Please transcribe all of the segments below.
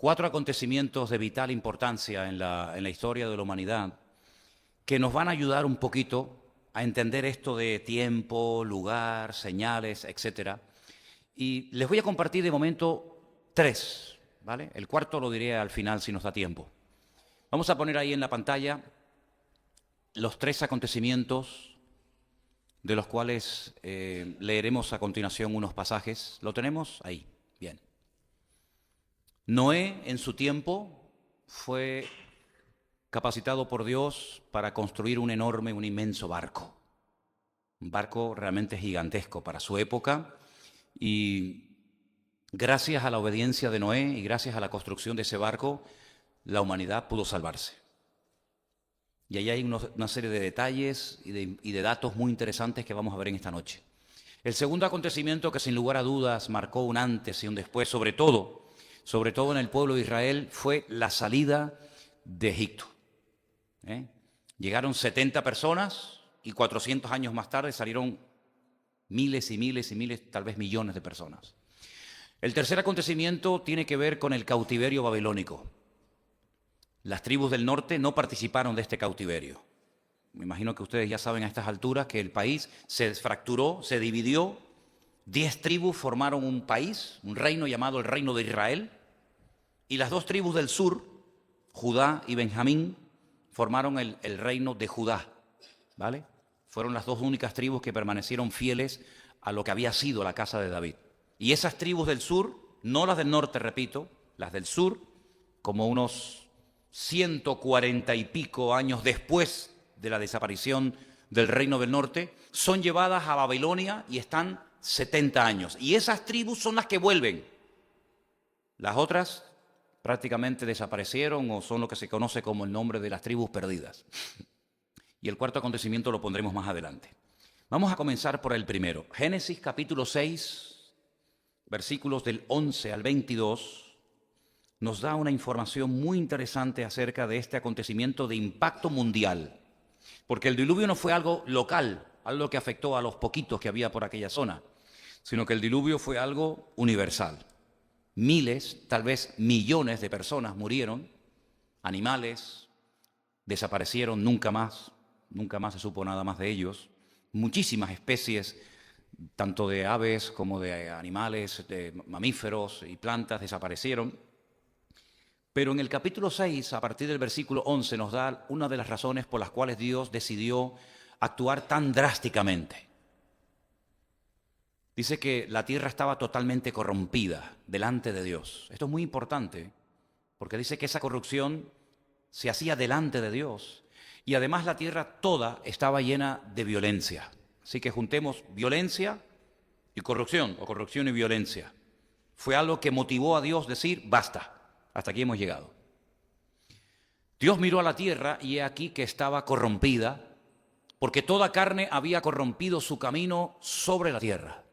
4 acontecimientos de vital importancia en la historia de la humanidad que nos van a ayudar un poquito a entender esto de tiempo, lugar, señales, etc. Y les voy a compartir de momento 3, ¿vale? El cuarto lo diré al final si nos da tiempo. Vamos a poner ahí en la pantalla los 3 acontecimientos de los cuales leeremos a continuación unos pasajes. ¿Lo tenemos? Ahí, bien. Noé, en su tiempo, fue capacitado por Dios para construir un inmenso barco. Un barco realmente gigantesco para su época, y gracias a la obediencia de Noé y gracias a la construcción de ese barco, la humanidad pudo salvarse. Y ahí hay una serie de detalles y de datos muy interesantes que vamos a ver en esta noche. El segundo acontecimiento que sin lugar a dudas marcó un antes y un después, sobre todo en el pueblo de Israel, fue la salida de Egipto. Llegaron 70 personas y 400 años más tarde salieron miles y miles y miles, tal vez millones de personas. El tercer acontecimiento tiene que ver con el cautiverio babilónico. Las tribus del norte no participaron de este cautiverio. Me imagino que ustedes ya saben a estas alturas que el país se fracturó, se dividió. 10 tribus formaron un país, un reino llamado el Reino de Israel. Y las 2 tribus del sur, Judá y Benjamín, formaron el reino de Judá, ¿vale? Fueron las 2 únicas tribus que permanecieron fieles a lo que había sido la casa de David. Y esas tribus del sur, no las del norte, repito, las del sur, como unos 140 y pico años después de la desaparición del reino del norte, son llevadas a Babilonia y están 70 años. Y esas tribus son las que vuelven. Las otras prácticamente desaparecieron o son lo que se conoce como el nombre de las tribus perdidas. Y el cuarto acontecimiento lo pondremos más adelante. Vamos a comenzar por el primero. Génesis capítulo 6, versículos del 11 al 22, nos da una información muy interesante acerca de este acontecimiento de impacto mundial. Porque el diluvio no fue algo local, algo que afectó a los poquitos que había por aquella zona, sino que el diluvio fue algo universal. Miles, tal vez millones de personas murieron, animales desaparecieron, nunca más se supo nada más de ellos. Muchísimas especies, tanto de aves como de animales, de mamíferos y plantas desaparecieron. Pero en el capítulo 6, a partir del versículo 11, nos da una de las razones por las cuales Dios decidió actuar tan drásticamente. Dice que la tierra estaba totalmente corrompida delante de Dios. Esto es muy importante, porque dice que esa corrupción se hacía delante de Dios. Y además la tierra toda estaba llena de violencia. Así que juntemos violencia y corrupción, o corrupción y violencia. Fue algo que motivó a Dios a decir, basta, hasta aquí hemos llegado. Dios miró a la tierra y he aquí que estaba corrompida, porque toda carne había corrompido su camino sobre la tierra.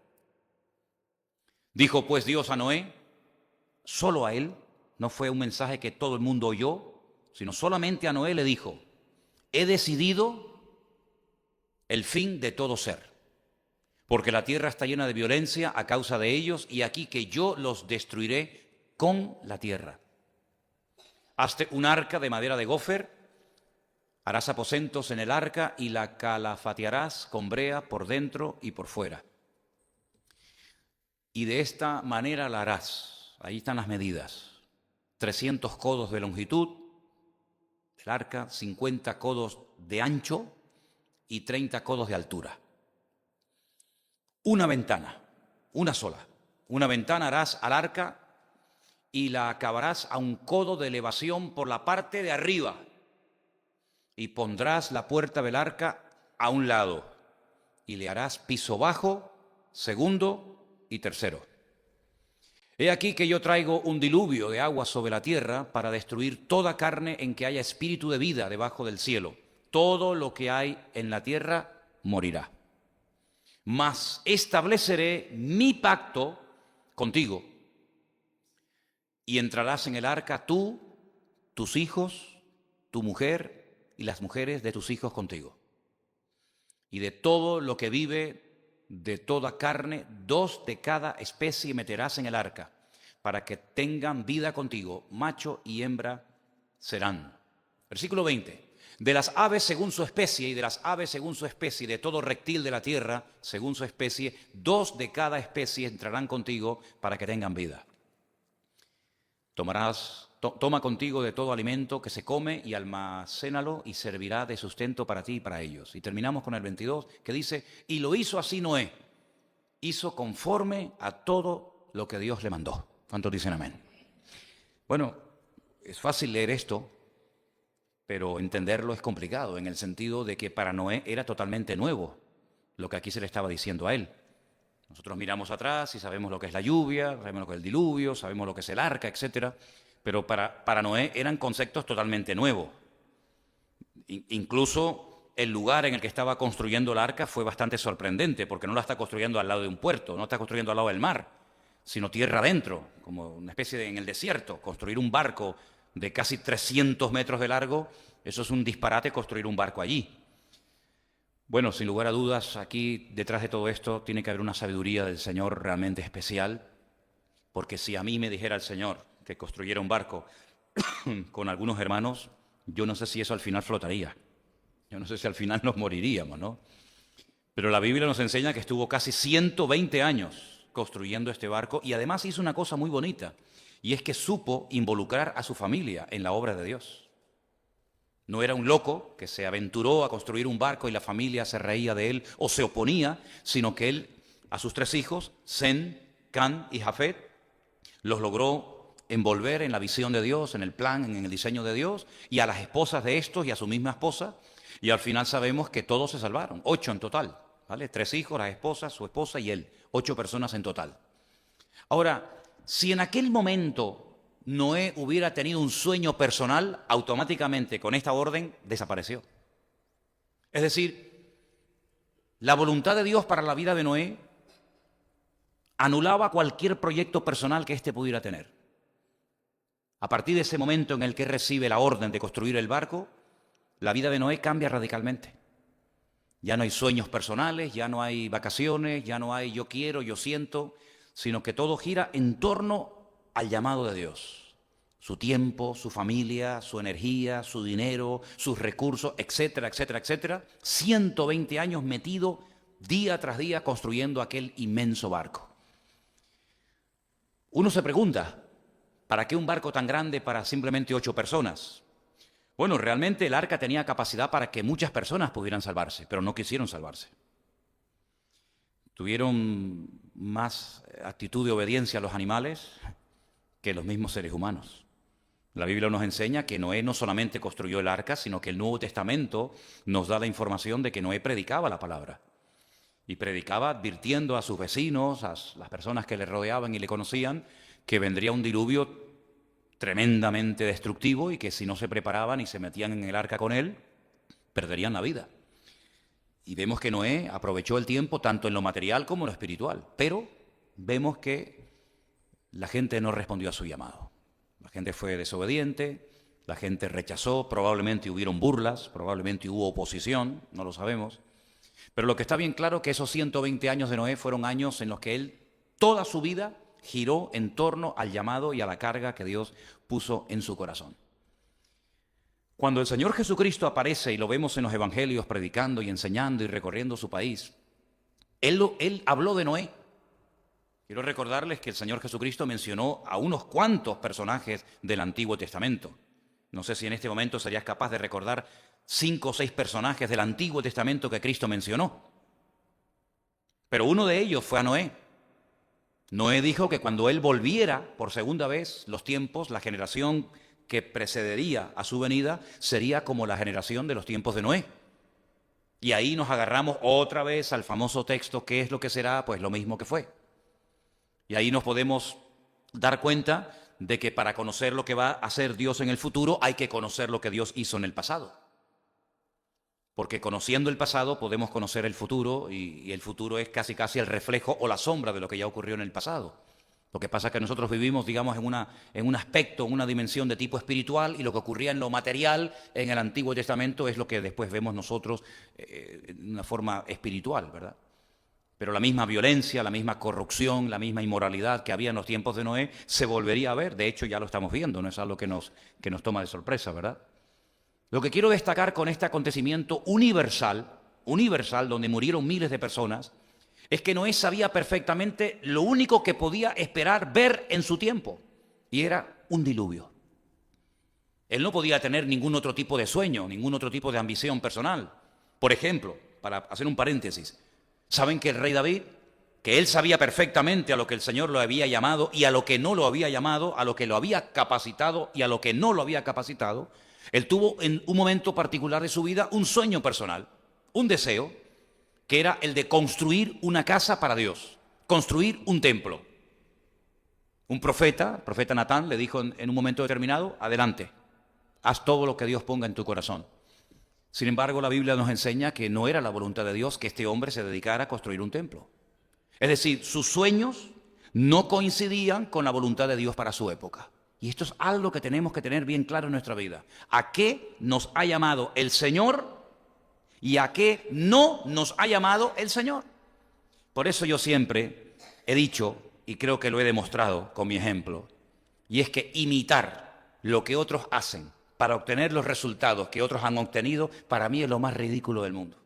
Dijo pues Dios a Noé, solo a él, no fue un mensaje que todo el mundo oyó, sino solamente a Noé le dijo, he decidido el fin de todo ser, porque la tierra está llena de violencia a causa de ellos, y aquí que yo los destruiré con la tierra. Hazte un arca de madera de gofer, harás aposentos en el arca y la calafatearás con brea por dentro y por fuera. Y de esta manera la harás. Ahí están las medidas. 300 codos de longitud del arca, 50 codos de ancho y 30 codos de altura. Una ventana, una sola. Una ventana harás al arca y la acabarás a un codo de elevación por la parte de arriba. Y pondrás la puerta del arca a un lado y le harás piso bajo, segundo y tercero. He aquí que yo traigo un diluvio de agua sobre la tierra para destruir toda carne en que haya espíritu de vida debajo del cielo. Todo lo que hay en la tierra morirá. Mas estableceré mi pacto contigo y entrarás en el arca tú, tus hijos, tu mujer y las mujeres de tus hijos contigo. Y de todo lo que vive, de toda carne, 2 de cada especie meterás en el arca, para que tengan vida contigo, macho y hembra serán. Versículo 20. De las aves según su especie y de las aves según su especie, de todo reptil de la tierra según su especie, 2 de cada especie entrarán contigo para que tengan vida. Toma contigo de todo alimento que se come y almacénalo y servirá de sustento para ti y para ellos. Y terminamos con el 22 que dice, y lo hizo así Noé, hizo conforme a todo lo que Dios le mandó. ¿Cuántos dicen amén? Bueno, es fácil leer esto, pero entenderlo es complicado en el sentido de que para Noé era totalmente nuevo lo que aquí se le estaba diciendo a él. Nosotros miramos atrás y sabemos lo que es la lluvia, sabemos lo que es el diluvio, sabemos lo que es el arca, etcétera, pero para Noé eran conceptos totalmente nuevos. Incluso el lugar en el que estaba construyendo el arca fue bastante sorprendente, porque no la está construyendo al lado de un puerto, no está construyendo al lado del mar, sino tierra adentro, como una especie de en el desierto. Construir un barco de casi 300 metros de largo, eso es un disparate construir un barco allí. Bueno, sin lugar a dudas, aquí detrás de todo esto tiene que haber una sabiduría del Señor realmente especial, porque si a mí me dijera el Señor que construyera un barco con algunos hermanos, yo no sé si eso al final flotaría. Yo no sé si al final nos moriríamos, ¿no? Pero la Biblia nos enseña que estuvo casi 120 años construyendo este barco y además hizo una cosa muy bonita, y es que supo involucrar a su familia en la obra de Dios. No era un loco que se aventuró a construir un barco y la familia se reía de él o se oponía, sino que él, a sus 3 hijos, Sem, Cam y Jafet, los logró envolver en la visión de Dios, en el plan, en el diseño de Dios, y a las esposas de estos y a su misma esposa, y al final sabemos que todos se salvaron, 8 en total, ¿vale? 3 hijos, las esposas, su esposa y él, 8 personas en total. Ahora, si en aquel momento Noé hubiera tenido un sueño personal, automáticamente con esta orden desapareció. Es decir, la voluntad de Dios para la vida de Noé anulaba cualquier proyecto personal que éste pudiera tener. A partir de ese momento en el que recibe la orden de construir el barco, la vida de Noé cambia radicalmente. Ya no hay sueños personales, ya no hay vacaciones, ya no hay yo quiero, yo siento, sino que todo gira en torno al llamado de Dios. Su tiempo, su familia, su energía, su dinero, sus recursos, etcétera, etcétera, etcétera. 120 años metido día tras día construyendo aquel inmenso barco. Uno se pregunta, ¿para qué un barco tan grande para simplemente 8 personas? Bueno, realmente el arca tenía capacidad para que muchas personas pudieran salvarse, pero no quisieron salvarse. Tuvieron más actitud de obediencia a los animales que los mismos seres humanos. La Biblia nos enseña que Noé no solamente construyó el arca, sino que el Nuevo Testamento nos da la información de que Noé predicaba la palabra. Y predicaba advirtiendo a sus vecinos, a las personas que le rodeaban y le conocían, que vendría un diluvio tremendamente destructivo y que si no se preparaban y se metían en el arca con él, perderían la vida. Y vemos que Noé aprovechó el tiempo tanto en lo material como en lo espiritual, pero vemos que la gente no respondió a su llamado. La gente fue desobediente, la gente rechazó, probablemente hubieron burlas, probablemente hubo oposición, no lo sabemos. Pero lo que está bien claro es que esos 120 años de Noé fueron años en los que él, toda su vida, giró en torno al llamado y a la carga que Dios puso en su corazón. Cuando el Señor Jesucristo aparece, y lo vemos en los evangelios predicando y enseñando y recorriendo su país, Él habló de Noé. Quiero recordarles que el Señor Jesucristo mencionó a unos cuantos personajes del Antiguo Testamento. No sé si en este momento serías capaz de recordar 5 o 6 personajes del Antiguo Testamento que Cristo mencionó. Pero uno de ellos fue a Noé. Noé dijo que cuando él volviera por segunda vez, los tiempos, la generación que precedería a su venida, sería como la generación de los tiempos de Noé. Y ahí nos agarramos otra vez al famoso texto, ¿qué es lo que será? Pues lo mismo que fue. Y ahí nos podemos dar cuenta de que para conocer lo que va a hacer Dios en el futuro, hay que conocer lo que Dios hizo en el pasado. Porque conociendo el pasado podemos conocer el futuro y el futuro es casi el reflejo o la sombra de lo que ya ocurrió en el pasado. Lo que pasa es que nosotros vivimos, digamos, en un aspecto, en una dimensión de tipo espiritual y lo que ocurría en lo material en el Antiguo Testamento es lo que después vemos nosotros en una forma espiritual, ¿verdad? Pero la misma violencia, la misma corrupción, la misma inmoralidad que había en los tiempos de Noé se volvería a ver. De hecho, ya lo estamos viendo, no es algo que nos toma de sorpresa, ¿verdad? Lo que quiero destacar con este acontecimiento universal, donde murieron miles de personas, es que Noé sabía perfectamente lo único que podía esperar ver en su tiempo, y era un diluvio. Él no podía tener ningún otro tipo de sueño, ningún otro tipo de ambición personal. Por ejemplo, para hacer un paréntesis, ¿saben que el rey David, que él sabía perfectamente a lo que el Señor lo había llamado y a lo que no lo había llamado, a lo que lo había capacitado y a lo que no lo había capacitado, él tuvo en un momento particular de su vida un sueño personal, un deseo, que era el de construir una casa para Dios, construir un templo. Un profeta, el profeta Natán, le dijo en un momento determinado: adelante, haz todo lo que Dios ponga en tu corazón. Sin embargo, la Biblia nos enseña que no era la voluntad de Dios que este hombre se dedicara a construir un templo. Es decir, sus sueños no coincidían con la voluntad de Dios para su época. Y esto es algo que tenemos que tener bien claro en nuestra vida. ¿A qué nos ha llamado el Señor y a qué no nos ha llamado el Señor? Por eso yo siempre he dicho, y creo que lo he demostrado con mi ejemplo, y es que imitar lo que otros hacen para obtener los resultados que otros han obtenido, para mí es lo más ridículo del mundo.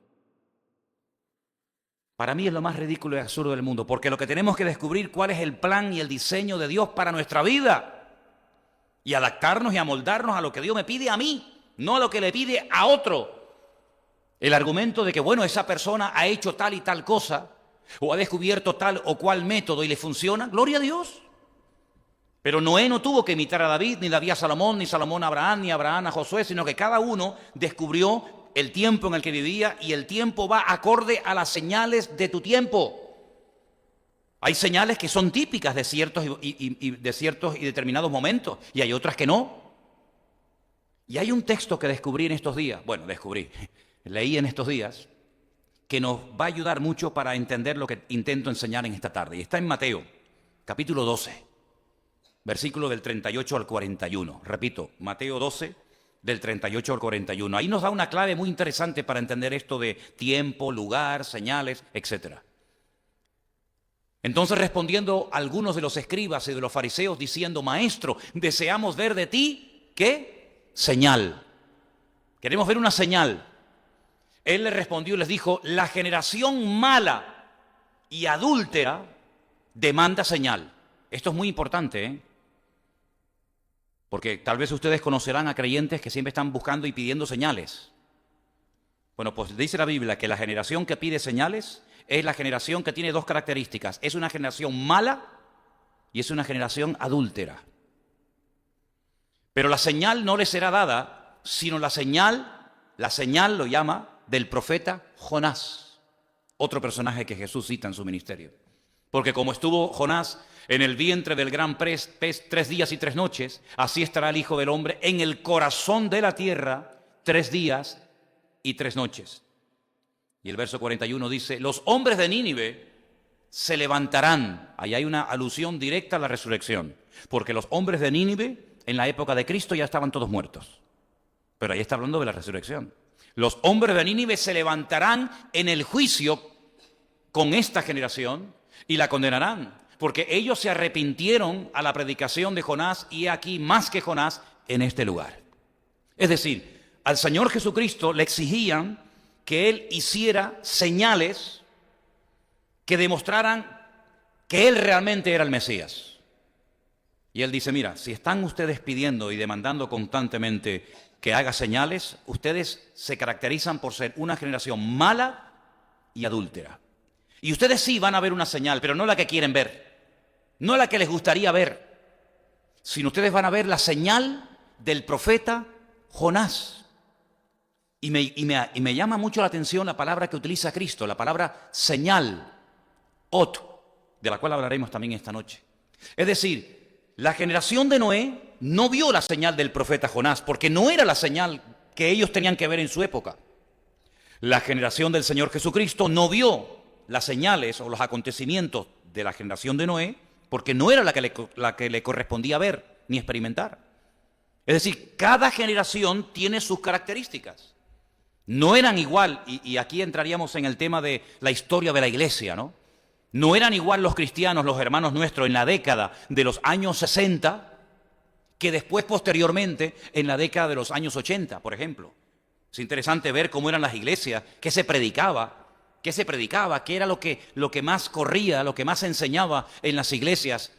Para mí es lo más ridículo y absurdo del mundo, porque lo que tenemos que descubrir cuál es el plan y el diseño de Dios para nuestra vida y adaptarnos y amoldarnos a lo que Dios me pide a mí, no a lo que le pide a otro. El argumento de que, bueno, esa persona ha hecho tal y tal cosa o ha descubierto tal o cual método y le funciona, gloria a Dios. Pero Noé no tuvo que imitar a David, ni David a Salomón, ni Salomón a Abraham, ni Abraham a Josué, sino que cada uno descubrió el tiempo en el que vivía, y el tiempo va acorde a las señales de tu tiempo. Hay señales que son típicas de ciertos y determinados momentos, y hay otras que no. Y hay un texto que descubrí en estos días, leí en estos días, que nos va a ayudar mucho para entender lo que intento enseñar en esta tarde. Y está en Mateo, capítulo 12. Versículo del 38 al 41. Repito, Mateo 12, del 38 al 41. Ahí nos da una clave muy interesante para entender esto de tiempo, lugar, señales, etc. Entonces, respondiendo algunos de los escribas y de los fariseos, diciendo: Maestro, deseamos ver de ti, ¿qué? Señal. Queremos ver una señal. Él les respondió y les dijo: la generación mala y adúltera demanda señal. Esto es muy importante, ¿eh? Porque tal vez ustedes conocerán a creyentes que siempre están buscando y pidiendo señales. Bueno, pues dice la Biblia que la generación que pide señales es la generación que tiene dos características. Es una generación mala y es una generación adúltera. Pero la señal no le será dada, sino la señal lo llama del profeta Jonás, otro personaje que Jesús cita en su ministerio. Porque como estuvo Jonás en el vientre del gran pez 3 días y 3 noches, así estará el Hijo del Hombre en el corazón de la tierra 3 días y 3 noches. Y el verso 41 dice: los hombres de Nínive se levantarán. Ahí hay una alusión directa a la resurrección, porque los hombres de Nínive en la época de Cristo ya estaban todos muertos. Pero ahí está hablando de la resurrección. Los hombres de Nínive se levantarán en el juicio con esta generación y la condenarán, porque ellos se arrepintieron a la predicación de Jonás, y he aquí más que Jonás en este lugar. Es decir, al Señor Jesucristo le exigían que Él hiciera señales que demostraran que Él realmente era el Mesías. Y Él dice: mira, si están ustedes pidiendo y demandando constantemente que haga señales, ustedes se caracterizan por ser una generación mala y adúltera. Y ustedes sí van a ver una señal, pero no la que quieren ver, no la que les gustaría ver, sino ustedes van a ver la señal del profeta Jonás. Y me llama mucho la atención la palabra que utiliza Cristo, la palabra señal, ot, de la cual hablaremos también esta noche. Es decir, la generación de Noé no vio la señal del profeta Jonás, porque no era la señal que ellos tenían que ver en su época. La generación del Señor Jesucristo no vio las señales o los acontecimientos de la generación de Noé, porque no era la que le correspondía ver ni experimentar. Es decir, cada generación tiene sus características. No eran igual, y aquí entraríamos en el tema de la historia de la iglesia, ¿no? No eran igual los cristianos, los hermanos nuestros, en la década de los años 60, que después, posteriormente, en la década de los años 80, por ejemplo. Es interesante ver cómo eran las iglesias, qué se predicaba, qué era lo que más corría, lo que más se enseñaba en las iglesias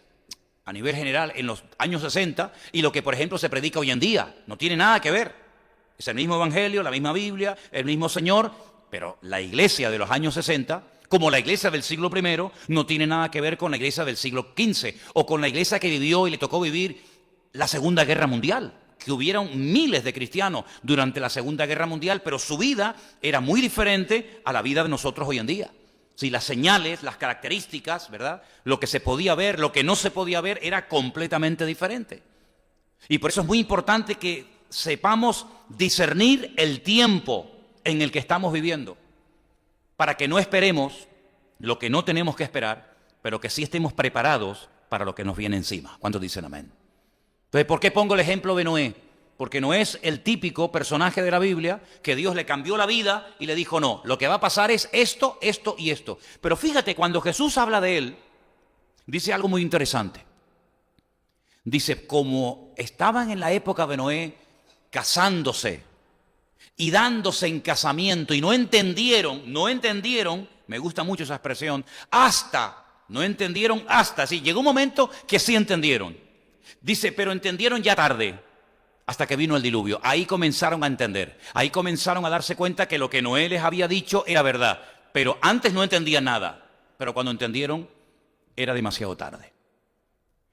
a nivel general en los años 60 y lo que, por ejemplo, se predica hoy en día. No tiene nada que ver. Es el mismo evangelio, la misma Biblia, el mismo Señor, pero la iglesia de los años 60, como la iglesia del siglo I, no tiene nada que ver con la iglesia del siglo XV o con la iglesia que vivió y le tocó vivir la Segunda Guerra Mundial, que hubieron miles de cristianos durante la Segunda Guerra Mundial, pero su vida era muy diferente a la vida de nosotros hoy en día. Sí, las señales, las características, ¿verdad? Lo que se podía ver, lo que no se podía ver, era completamente diferente. Y por eso es muy importante que sepamos discernir el tiempo en el que estamos viviendo, para que no esperemos lo que no tenemos que esperar, pero que sí estemos preparados para lo que nos viene encima. ¿Cuántos dicen amén? Entonces, ¿por qué pongo el ejemplo de Noé? Porque Noé es el típico personaje de la Biblia que Dios le cambió la vida y le dijo, no, lo que va a pasar es esto, esto y esto. Pero fíjate, cuando Jesús habla de él, dice algo muy interesante. Dice, como estaban en la época de Noé casándose y dándose en casamiento y no entendieron, me gusta mucho esa expresión, no entendieron hasta, sí, llegó un momento que sí entendieron. Dice, pero entendieron ya tarde, hasta que vino el diluvio. Ahí comenzaron a entender, ahí comenzaron a darse cuenta que lo que Noé les había dicho era verdad, pero antes no entendían nada, pero cuando entendieron era demasiado tarde.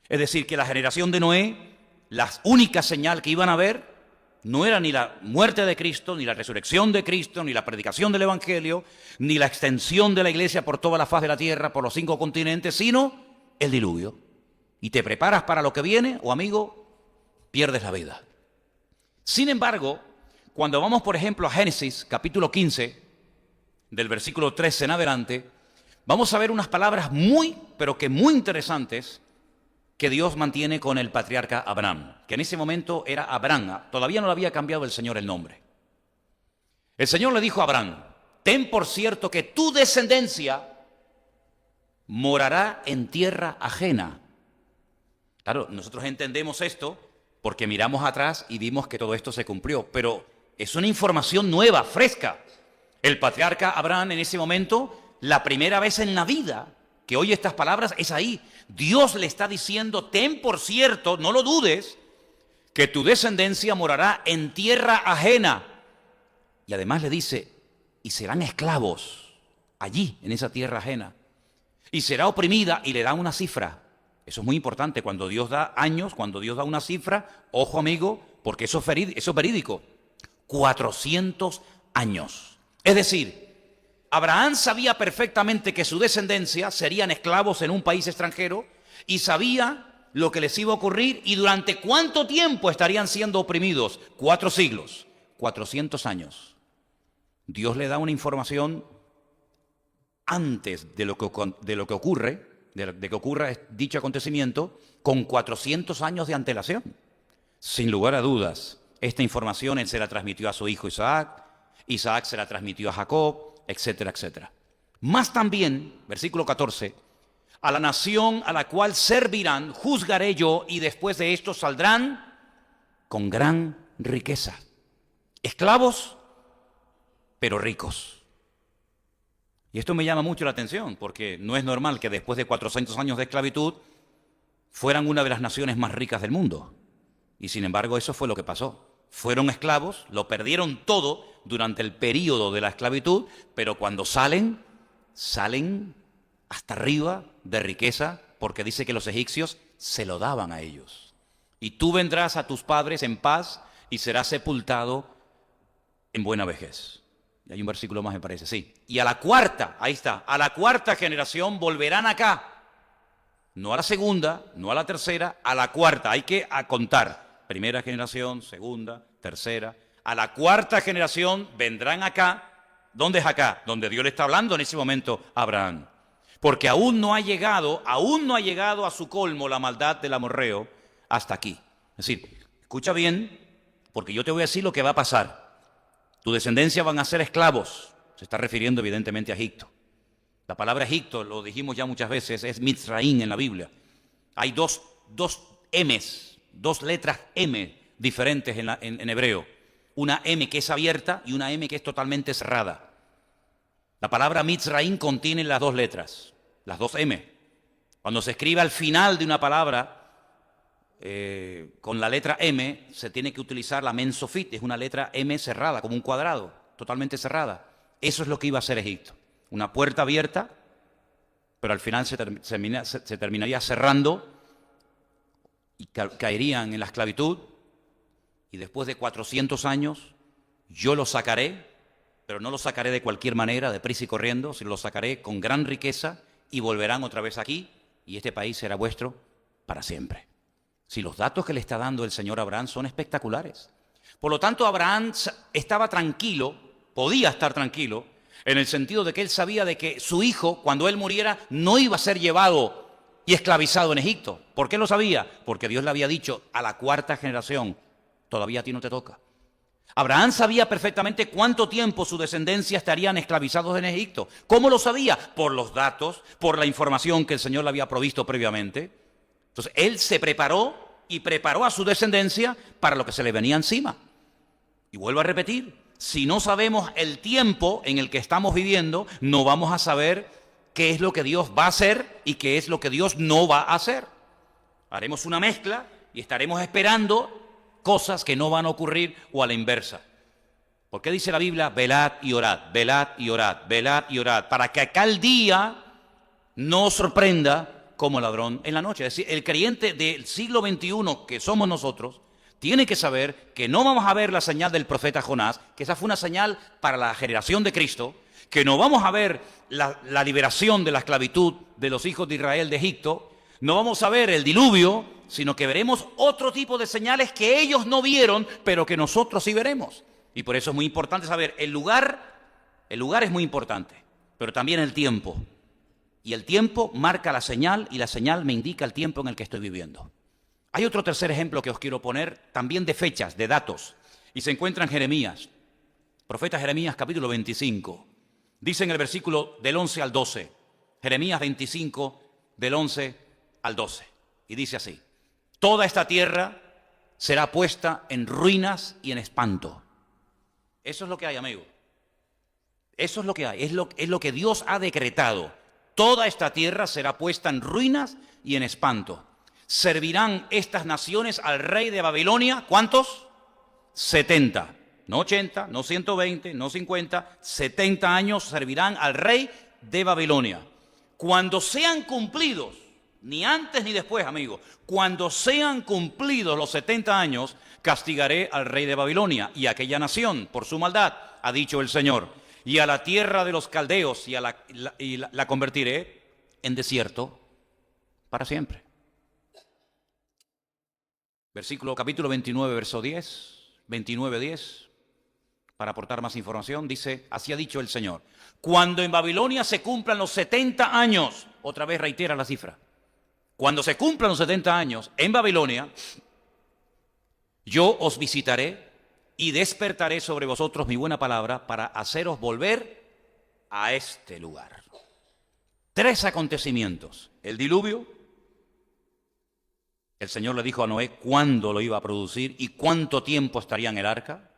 Es decir, que la generación de Noé, la única señal que iban a ver no era ni la muerte de Cristo, ni la resurrección de Cristo, ni la predicación del Evangelio, ni la extensión de la iglesia por toda la faz de la tierra, por los 5 continentes, sino el diluvio. Y te preparas para lo que viene, o amigo, pierdes la vida. Sin embargo, cuando vamos, por ejemplo, a Génesis, capítulo 15, del versículo 13 en adelante, vamos a ver unas palabras muy, pero que muy interesantes que Dios mantiene con el patriarca Abraham, que en ese momento era Abraham, todavía no le había cambiado el Señor el nombre. El Señor le dijo a Abraham, ten por cierto que tu descendencia morará en tierra ajena. Claro, nosotros entendemos esto porque miramos atrás y vimos que todo esto se cumplió, pero es una información nueva, fresca. El patriarca Abraham en ese momento, la primera vez en la vida que oye estas palabras es ahí. Dios le está diciendo, ten por cierto, no lo dudes, que tu descendencia morará en tierra ajena. Y además le dice, y serán esclavos allí, en esa tierra ajena. Y será oprimida, y le da una cifra. Eso es muy importante, cuando Dios da años, cuando Dios da una cifra, ojo amigo, porque eso es verídico. 400 años. Es decir, Abraham sabía perfectamente que su descendencia serían esclavos en un país extranjero y sabía lo que les iba a ocurrir y durante cuánto tiempo estarían siendo oprimidos. 4 siglos, 400 años. Dios le da una información antes de que ocurra dicho acontecimiento con 400 años de antelación. Sin lugar a dudas, esta información él se la transmitió a su hijo Isaac, Isaac se la transmitió a Jacob, etcétera, etcétera. Más también, versículo 14, a la nación a la cual servirán, juzgaré yo, y después de esto saldrán con gran riqueza. Esclavos, pero ricos. Y esto me llama mucho la atención, porque no es normal que después de 400 años de esclavitud fueran una de las naciones más ricas del mundo. Y sin embargo, eso fue lo que pasó. Fueron esclavos, lo perdieron todo durante el período de la esclavitud, pero cuando salen hasta arriba de riqueza, porque dice que los egipcios se lo daban a ellos. Y tú vendrás a tus padres en paz y serás sepultado en buena vejez. Y hay un versículo más, me parece, sí. Y a la cuarta, ahí está, a la cuarta generación volverán acá. No a la segunda, no a la tercera, a la cuarta. Hay que contar. Primera generación, segunda, tercera. A la cuarta generación vendrán acá. ¿Dónde es acá? Donde Dios le está hablando en ese momento a Abraham. Porque aún no ha llegado a su colmo la maldad del amorreo hasta aquí. Es decir, escucha bien, porque yo te voy a decir lo que va a pasar. Tu descendencia van a ser esclavos. Se está refiriendo evidentemente a Egipto. La palabra Egipto, lo dijimos ya muchas veces, es Mitzraim en la Biblia. Hay dos M's, dos letras M diferentes en hebreo. Una M que es abierta y una M que es totalmente cerrada. La palabra Mitzraim contiene las dos letras, las dos M. Cuando se escribe al final de una palabra con la letra M, se tiene que utilizar la Mensofit, es una letra M cerrada, como un cuadrado, totalmente cerrada. Eso es lo que iba a ser Egipto. Una puerta abierta, pero al final se terminaría cerrando y caerían en la esclavitud. Y después de 400 años, yo los sacaré, pero no los sacaré de cualquier manera, deprisa y corriendo, sino los sacaré con gran riqueza y volverán otra vez aquí y este país será vuestro para siempre. Si los datos que le está dando el Señor a Abraham son espectaculares. Por lo tanto, Abraham estaba tranquilo, podía estar tranquilo, en el sentido de que él sabía de que su hijo, cuando él muriera, no iba a ser llevado y esclavizado en Egipto. ¿Por qué lo sabía? Porque Dios le había dicho a la cuarta generación, todavía a ti no te toca. Abraham sabía perfectamente cuánto tiempo su descendencia estarían esclavizados en Egipto. ¿Cómo lo sabía? Por los datos, por la información que el Señor le había provisto previamente. Entonces, él se preparó y preparó a su descendencia para lo que se le venía encima. Y vuelvo a repetir, si no sabemos el tiempo en el que estamos viviendo, no vamos a saber qué es lo que Dios va a hacer y qué es lo que Dios no va a hacer. Haremos una mezcla y estaremos esperando cosas que no van a ocurrir o a la inversa. ¿Por qué dice la Biblia? Velad y orad, velad y orad, velad y orad, para que acá el día no os sorprenda como ladrón en la noche. Es decir, el creyente del siglo XXI que somos nosotros tiene que saber que no vamos a ver la señal del profeta Jonás, que esa fue una señal para la generación de Cristo, que no vamos a ver la liberación de la esclavitud de los hijos de Israel de Egipto, no vamos a ver el diluvio, sino que veremos otro tipo de señales que ellos no vieron, pero que nosotros sí veremos. Y por eso es muy importante saber, el lugar es muy importante, pero también el tiempo. Y el tiempo marca la señal y la señal me indica el tiempo en el que estoy viviendo. Hay otro tercer ejemplo que os quiero poner, también de fechas, de datos, y se encuentra en Jeremías, profeta Jeremías capítulo 25. Dice en el versículo del 11 al 12, Jeremías 25 del 11 al 12, y dice así: toda esta tierra será puesta en ruinas y en espanto. Eso es lo que hay, amigo. Eso es lo que hay, es lo que Dios ha decretado. Toda esta tierra será puesta en ruinas y en espanto. Servirán estas naciones al rey de Babilonia, ¿cuántos? 70, no 80, no 120, no 50, 70 años servirán al rey de Babilonia. Cuando sean cumplidos, ni antes ni después, amigo, cuando sean cumplidos los 70 años, castigaré al rey de Babilonia y a aquella nación por su maldad, ha dicho el Señor, y a la tierra de los caldeos y la convertiré en desierto para siempre. Capítulo 29, verso 10, 29, 10, para aportar más información, dice, así ha dicho el Señor, cuando en Babilonia se cumplan los 70 años, otra vez reitera la cifra, cuando se cumplan los 70 años en Babilonia, yo os visitaré y despertaré sobre vosotros mi buena palabra para haceros volver a este lugar. 3 acontecimientos. El diluvio, el Señor le dijo a Noé cuándo lo iba a producir y cuánto tiempo estaría en el arca.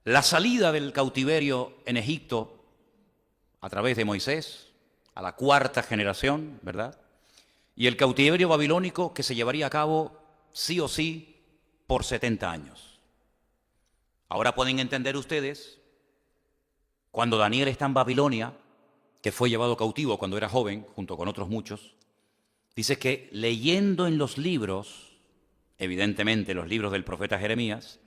La salida del cautiverio en Egipto a través de Moisés, a la 4ª generación, ¿verdad? Y el cautiverio babilónico que se llevaría a cabo sí o sí por 70 años. Ahora pueden entender ustedes, cuando Daniel está en Babilonia, que fue llevado cautivo cuando era joven, junto con otros muchos, dice que leyendo en los libros, evidentemente los libros del profeta Jeremías,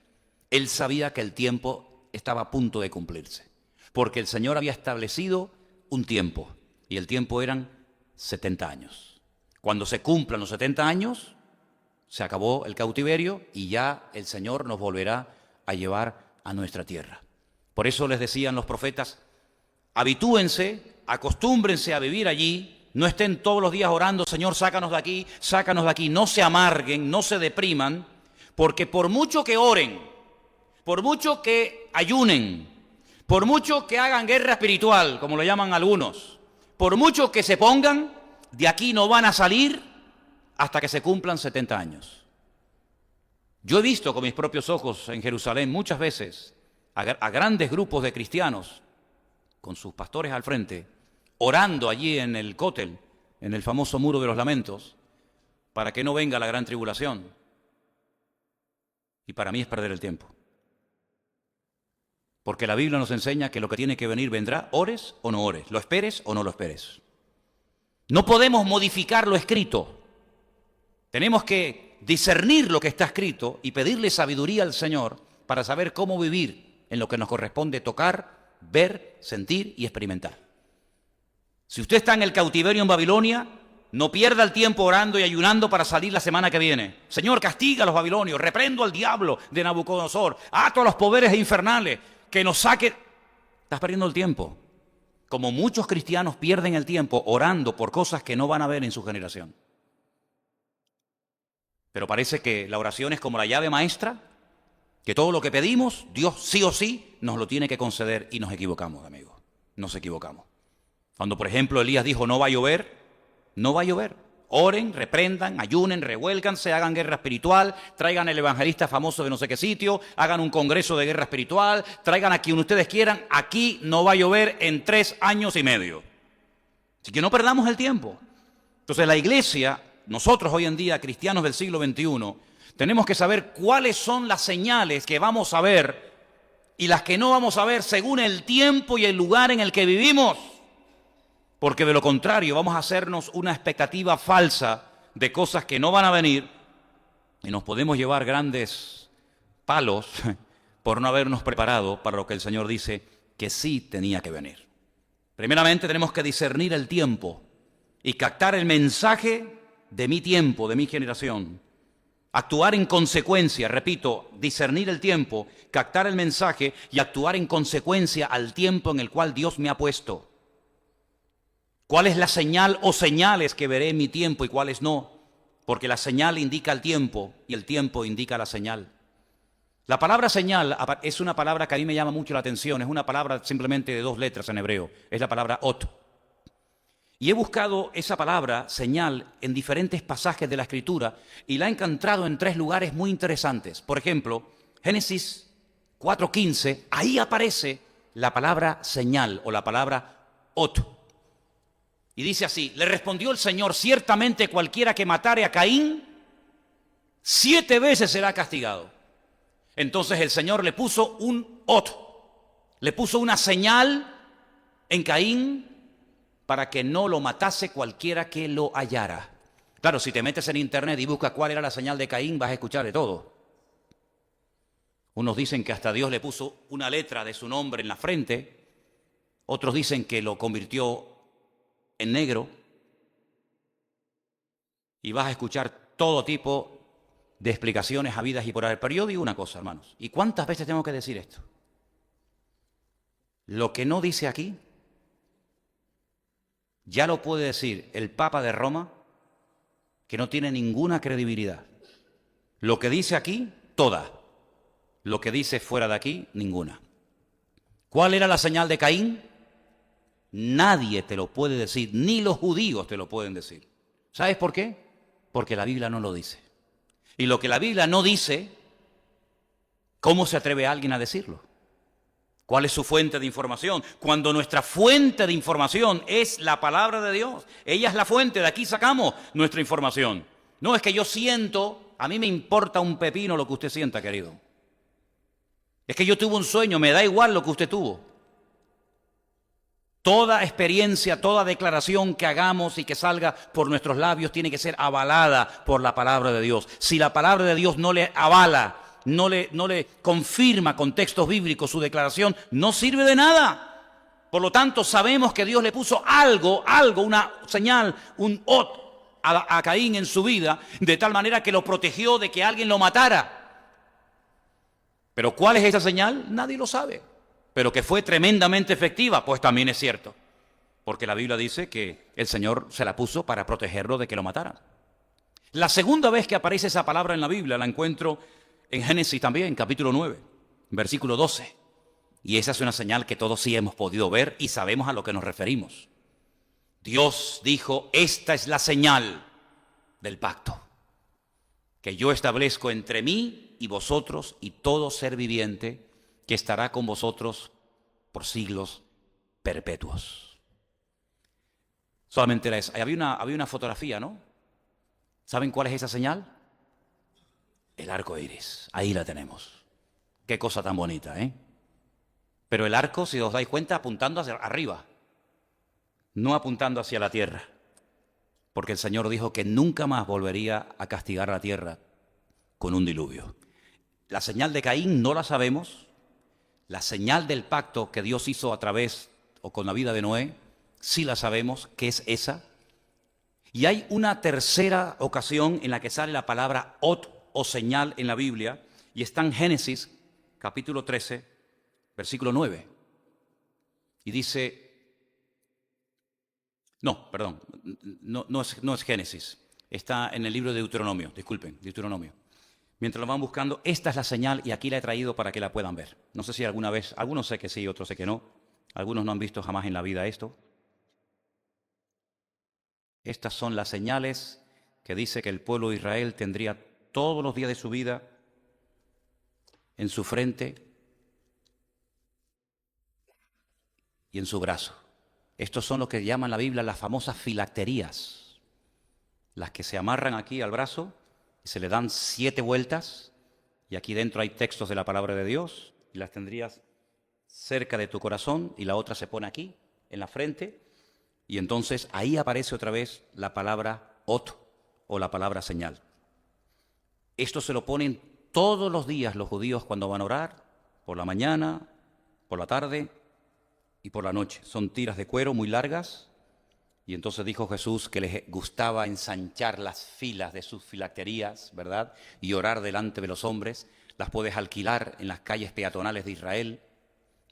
él sabía que el tiempo estaba a punto de cumplirse, porque el Señor había establecido un tiempo, y el tiempo eran 70 años. Cuando se cumplan los 70 años, se acabó el cautiverio y ya el Señor nos volverá a llevar a nuestra tierra. Por eso les decían los profetas, habitúense, acostúmbrense a vivir allí, no estén todos los días orando, Señor, sácanos de aquí, no se amarguen, no se depriman, porque por mucho que oren, por mucho que ayunen, por mucho que hagan guerra espiritual, como lo llaman algunos, Por mucho que se pongan, de aquí no van a salir hasta que se cumplan 70 años. Yo he visto con mis propios ojos en Jerusalén muchas veces a grandes grupos de cristianos, con sus pastores al frente, orando allí en el cótel, en el famoso Muro de los Lamentos, para que no venga la gran tribulación. Y para mí es perder el tiempo. Porque la Biblia nos enseña que lo que tiene que venir vendrá, ores o no ores, lo esperes o no lo esperes. No podemos modificar lo escrito. Tenemos que discernir lo que está escrito y pedirle sabiduría al Señor para saber cómo vivir en lo que nos corresponde tocar, ver, sentir y experimentar. Si usted está en el cautiverio en Babilonia, no pierda el tiempo orando y ayunando para salir la semana que viene. Señor, castiga a los babilonios, reprendo al diablo de Nabucodonosor, ato a los poderes infernales, que nos saque. Estás perdiendo el tiempo. Como muchos cristianos pierden el tiempo orando por cosas que no van a ver en su generación. Pero parece que la oración es como la llave maestra, que todo lo que pedimos, Dios sí o sí nos lo tiene que conceder, y nos equivocamos, amigos. Nos equivocamos. Cuando, por ejemplo, Elías dijo, no va a llover, no va a llover. Oren, reprendan, ayunen, revuélcanse, hagan guerra espiritual, traigan el evangelista famoso de no sé qué sitio, hagan un congreso de guerra espiritual, traigan a quien ustedes quieran, aquí no va a llover en 3 años y medio. Así que no perdamos el tiempo. Entonces la iglesia, nosotros hoy en día, cristianos del siglo XXI, tenemos que saber cuáles son las señales que vamos a ver y las que no vamos a ver según el tiempo y el lugar en el que vivimos. Porque de lo contrario vamos a hacernos una expectativa falsa de cosas que no van a venir y nos podemos llevar grandes palos por no habernos preparado para lo que el Señor dice que sí tenía que venir. Primeramente tenemos que discernir el tiempo y captar el mensaje de mi tiempo, de mi generación. Actuar en consecuencia, repito, discernir el tiempo, captar el mensaje y actuar en consecuencia al tiempo en el cual Dios me ha puesto. ¿Cuál es la señal o señales que veré en mi tiempo y cuáles no? Porque la señal indica el tiempo y el tiempo indica la señal. La palabra señal es una palabra que a mí me llama mucho la atención. Es una palabra simplemente de 2 letras en hebreo. Es la palabra ot. Y he buscado esa palabra, señal, en diferentes pasajes de la Escritura y la he encontrado en 3 lugares muy interesantes. Por ejemplo, Génesis 4:15, ahí aparece la palabra señal o la palabra ot. Y dice así, le respondió el Señor, ciertamente cualquiera que matare a Caín, 7 veces será castigado. Entonces el Señor le puso un ot, le puso una señal en Caín para que no lo matase cualquiera que lo hallara. Claro, si te metes en internet y buscas cuál era la señal de Caín, vas a escuchar de todo. Unos dicen que hasta Dios le puso una letra de su nombre en la frente, otros dicen que lo convirtió en negro, y vas a escuchar todo tipo de explicaciones habidas y por haber. Pero yo digo una cosa, hermanos, ¿y cuántas veces tengo que decir esto? Lo que no dice aquí, ya lo puede decir el Papa de Roma, que no tiene ninguna credibilidad. Lo que dice aquí, toda. Lo que dice fuera de aquí, ninguna. ¿Cuál era la señal de Caín? Nadie te lo puede decir, ni los judíos te lo pueden decir. ¿Sabes por qué? Porque la Biblia no lo dice. Y lo que la Biblia no dice, ¿cómo se atreve alguien a decirlo? ¿Cuál es su fuente de información? Cuando nuestra fuente de información es la palabra de Dios. Ella es la fuente, de aquí sacamos nuestra información. No es que yo siento, a mí me importa un pepino lo que usted sienta, querido. Es que yo tuve un sueño, me da igual lo que usted tuvo. Toda experiencia, toda declaración que hagamos y que salga por nuestros labios tiene que ser avalada por la palabra de Dios. Si la palabra de Dios no le avala, no le confirma con textos bíblicos su declaración, no sirve de nada. Por lo tanto, sabemos que Dios le puso algo, una señal, un ot a Caín en su vida, de tal manera que lo protegió de que alguien lo matara. Pero ¿cuál es esa señal? Nadie lo sabe. Pero que fue tremendamente efectiva, pues también es cierto. Porque la Biblia dice que el Señor se la puso para protegerlo de que lo mataran. La segunda vez que aparece esa palabra en la Biblia la encuentro en Génesis también, capítulo 9, versículo 12. Y esa es una señal que todos sí hemos podido ver y sabemos a lo que nos referimos. Dios dijo, esta es la señal del pacto que yo establezco entre mí y vosotros y todo ser viviente que estará con vosotros por siglos perpetuos. Solamente era eso. Había una fotografía, ¿no? ¿Saben cuál es esa señal? El arco iris. Ahí la tenemos. Qué cosa tan bonita, ¿eh? Pero el arco, si os dais cuenta, apuntando hacia arriba, no apuntando hacia la tierra. Porque el Señor dijo que nunca más volvería a castigar a la tierra con un diluvio. La señal de Caín no la sabemos. La señal del pacto que Dios hizo a través o con la vida de Noé, sí la sabemos, que es esa. Y hay una tercera ocasión en la que sale la palabra ot o señal en la Biblia, y está en Génesis, capítulo 13, versículo 9. Y dice, no es Génesis, está en el libro de Deuteronomio, disculpen, Deuteronomio. Mientras lo van buscando, esta es la señal y aquí la he traído para que la puedan ver. No sé si alguna vez, algunos sé que sí, otros sé que no. Algunos no han visto jamás en la vida esto. Estas son las señales que dice que el pueblo de Israel tendría todos los días de su vida en su frente y en su brazo. Estos son lo que llaman la Biblia las famosas filacterías, las que se amarran aquí al brazo y se le dan 7 vueltas, y aquí dentro hay textos de la palabra de Dios, y las tendrías cerca de tu corazón, y la otra se pone aquí, en la frente, y entonces ahí aparece otra vez la palabra ot, o la palabra señal. Esto se lo ponen todos los días los judíos cuando van a orar, por la mañana, por la tarde y por la noche. Son tiras de cuero muy largas, y entonces dijo Jesús que les gustaba ensanchar las filas de sus filacterías, ¿verdad? Y orar delante de los hombres. Las puedes alquilar en las calles peatonales de Israel,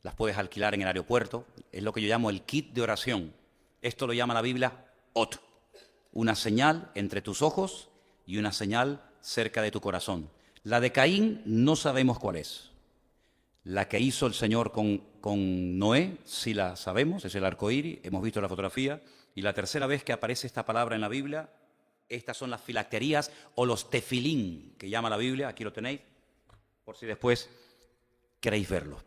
las puedes alquilar en el aeropuerto. Es lo que yo llamo el kit de oración. Esto lo llama la Biblia ot, una señal entre tus ojos y una señal cerca de tu corazón. La de Caín no sabemos cuál es. La que hizo el Señor con Noé, sí la sabemos, es el arco iris, hemos visto la fotografía. Y la tercera vez que aparece esta palabra en la Biblia, estas son las filacterías o los tefilín, que llama la Biblia, aquí lo tenéis, por si después queréis verlo.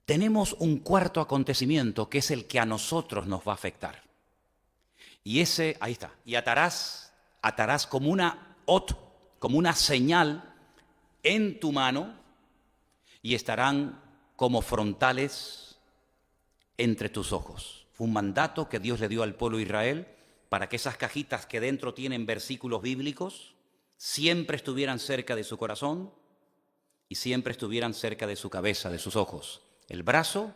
Tenemos un cuarto acontecimiento que es el que a nosotros nos va a afectar. Y ese, ahí está, y atarás como una ot, como una señal en tu mano, y estarán como frontales entre tus ojos. Fue un mandato que Dios le dio al pueblo de Israel para que esas cajitas que dentro tienen versículos bíblicos siempre estuvieran cerca de su corazón y siempre estuvieran cerca de su cabeza, de sus ojos. El brazo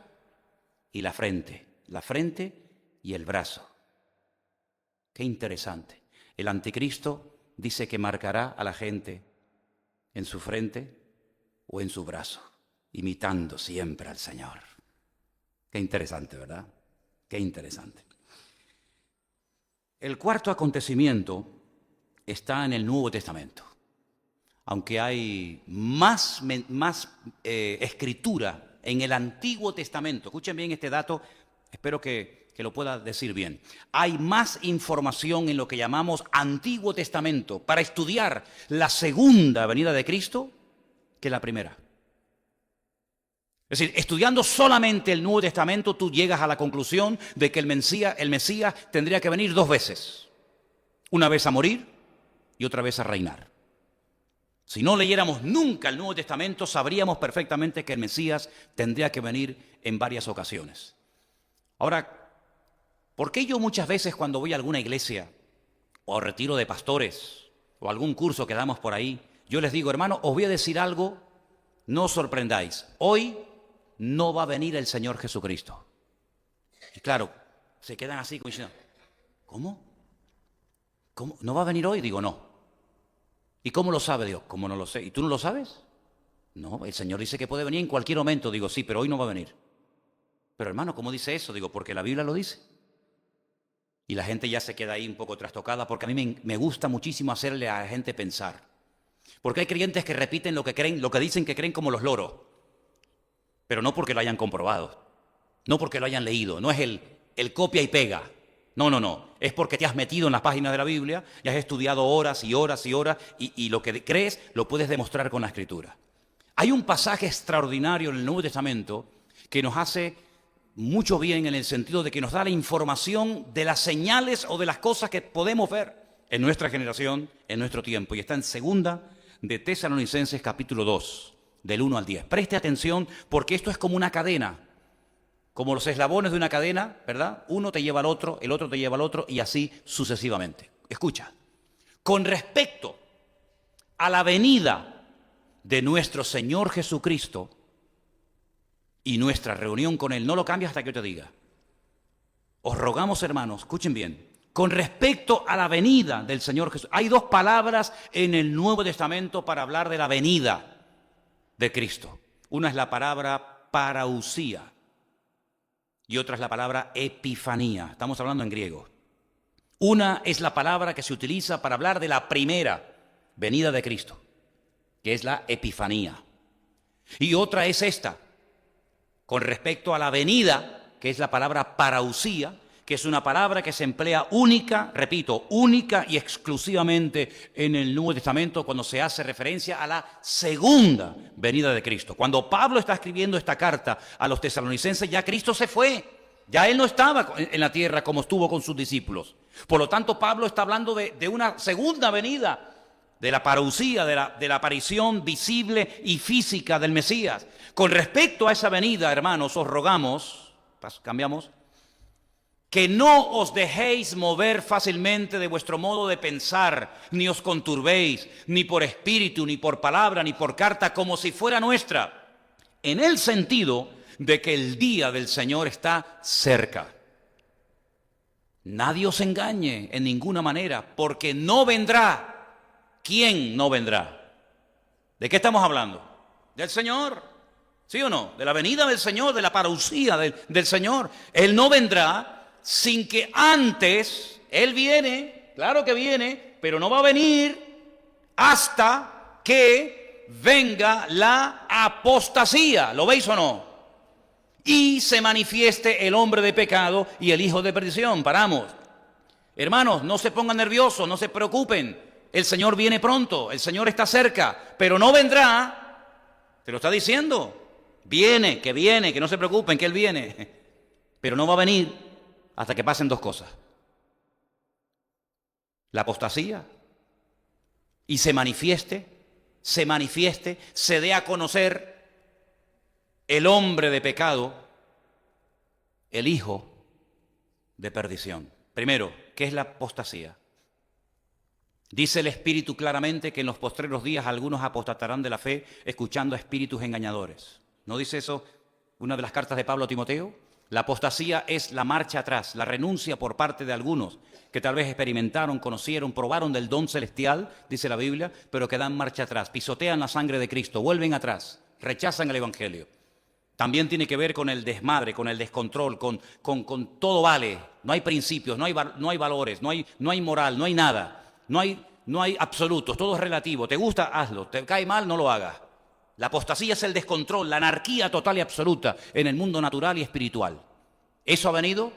y la frente y el brazo. Qué interesante. El anticristo dice que marcará a la gente en su frente o en su brazo, imitando siempre al Señor. Qué interesante, ¿verdad? Qué interesante. El cuarto acontecimiento está en el Nuevo Testamento. Aunque hay más escritura en el Antiguo Testamento. Escuchen bien este dato, espero que lo pueda decir bien. Hay más información en lo que llamamos Antiguo Testamento para estudiar la segunda venida de Cristo que la primera. Es decir, estudiando solamente el Nuevo Testamento, tú llegas a la conclusión de que el Mesías tendría que venir 2 veces. Una vez a morir y otra vez a reinar. Si no leyéramos nunca el Nuevo Testamento, sabríamos perfectamente que el Mesías tendría que venir en varias ocasiones. Ahora, ¿por qué yo muchas veces cuando voy a alguna iglesia o retiro de pastores o algún curso que damos por ahí, yo les digo, hermano, os voy a decir algo, no os sorprendáis. Hoy no va a venir el Señor Jesucristo. Y claro, se quedan así como diciendo, ¿cómo? ¿Cómo? ¿No va a venir hoy? Digo, no. ¿Y cómo lo sabe Dios? ¿Cómo no lo sé? ¿Y tú no lo sabes? No, el Señor dice que puede venir en cualquier momento. Digo, sí, pero hoy no va a venir. Pero hermano, ¿cómo dice eso? Digo, porque la Biblia lo dice. Y la gente ya se queda ahí un poco trastocada, porque a mí me gusta muchísimo hacerle a la gente pensar. Porque hay creyentes que repiten lo que creen, lo que dicen que creen como los loros. Pero no porque lo hayan comprobado, no porque lo hayan leído, no es el copia y pega. No, no, no. Es porque te has metido en las páginas de la Biblia y has estudiado horas y horas y horas y lo que crees lo puedes demostrar con la Escritura. Hay un pasaje extraordinario en el Nuevo Testamento que nos hace mucho bien en el sentido de que nos da la información de las señales o de las cosas que podemos ver en nuestra generación, en nuestro tiempo. Y está en 2 de Tesalonicenses capítulo 2, del 1 al 10. Preste atención porque esto es como una cadena. Como los eslabones de una cadena, ¿verdad? Uno te lleva al otro, el otro te lleva al otro y así sucesivamente. Escucha, con respecto a la venida de nuestro Señor Jesucristo y nuestra reunión con Él, no lo cambies hasta que yo te diga. Os rogamos, hermanos, escuchen bien, con respecto a la venida del Señor Jesús, hay 2 palabras en el Nuevo Testamento para hablar de la venida de Cristo. Una es la palabra parausía. Y otra es la palabra epifanía. Estamos hablando en griego. Una es la palabra que se utiliza para hablar de la primera venida de Cristo, que es la epifanía. Y otra es esta, con respecto a la venida, que es la palabra parausía, que es una palabra que se emplea única, repito, única y exclusivamente en el Nuevo Testamento cuando se hace referencia a la segunda venida de Cristo. Cuando Pablo está escribiendo esta carta a los tesalonicenses, ya Cristo se fue. Ya Él no estaba en la tierra como estuvo con sus discípulos. Por lo tanto, Pablo está hablando de una segunda venida, de la parucía, de la aparición visible y física del Mesías. Con respecto a esa venida, hermanos, os rogamos, cambiamos, que no os dejéis mover fácilmente de vuestro modo de pensar, ni os conturbéis, ni por espíritu, ni por palabra, ni por carta, como si fuera nuestra, en el sentido de que el día del Señor está cerca. Nadie os engañe en ninguna manera, porque no vendrá. ¿Quién no vendrá? ¿De qué estamos hablando? Del Señor, ¿sí o no? De la venida del Señor, de la parucía del Señor. Él no vendrá sin que antes, Él viene, claro que viene, pero no va a venir hasta que venga la apostasía. ¿Lo veis o no? Y se manifieste el hombre de pecado y el hijo de perdición. Paramos. Hermanos, no se pongan nerviosos, no se preocupen. El Señor viene pronto, el Señor está cerca, pero no vendrá. Te lo está diciendo. Viene, que no se preocupen, que Él viene. Pero no va a venir hasta que pasen 2 cosas. La apostasía y se manifieste, se dé a conocer el hombre de pecado, el hijo de perdición. Primero, ¿qué es la apostasía? Dice el Espíritu claramente que en los postreros días algunos apostatarán de la fe escuchando a espíritus engañadores. ¿No dice eso una de las cartas de Pablo a Timoteo? La apostasía es la marcha atrás, la renuncia por parte de algunos que tal vez experimentaron, conocieron, probaron del don celestial, dice la Biblia, pero que dan marcha atrás, pisotean la sangre de Cristo, vuelven atrás, rechazan el Evangelio. También tiene que ver con el desmadre, con el descontrol, con todo vale. No hay principios, no hay valores, no hay moral, no hay nada. No hay absolutos, todo es relativo. ¿Te gusta? Hazlo. ¿Te cae mal? No lo hagas. La apostasía es el descontrol, la anarquía total y absoluta en el mundo natural y espiritual. ¿Eso ha venido?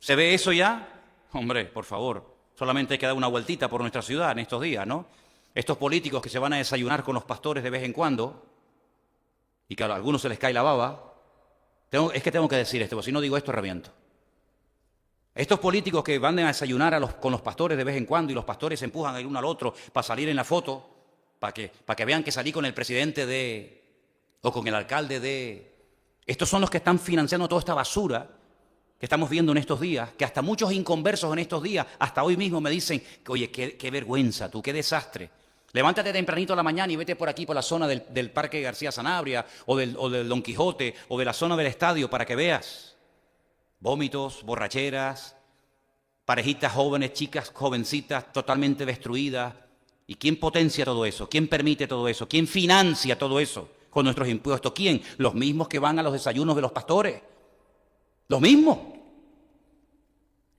¿Se ve eso ya? Hombre, por favor, solamente hay que dar una vueltita por nuestra ciudad en estos días, ¿no? Estos políticos que se van a desayunar con los pastores de vez en cuando, y que a algunos se les cae la baba. Es que tengo que decir esto, porque si no digo esto reviento. Estos políticos que van a desayunar con los pastores de vez en cuando y los pastores se empujan el uno al otro para salir en la foto, para que vean que salí con el presidente o con el alcalde de... Estos son los que están financiando toda esta basura que estamos viendo en estos días, que hasta muchos inconversos en estos días, hasta hoy mismo me dicen, oye, qué vergüenza tú, qué desastre. Levántate tempranito a la mañana y vete por aquí, por la zona del Parque García Sanabria, o del Don Quijote, o de la zona del estadio, para que veas vómitos, borracheras, parejitas jóvenes, chicas jovencitas totalmente destruidas. ¿Y quién potencia todo eso? ¿Quién permite todo eso? ¿Quién financia todo eso con nuestros impuestos? ¿Quién? Los mismos que van a los desayunos de los pastores. Los mismos.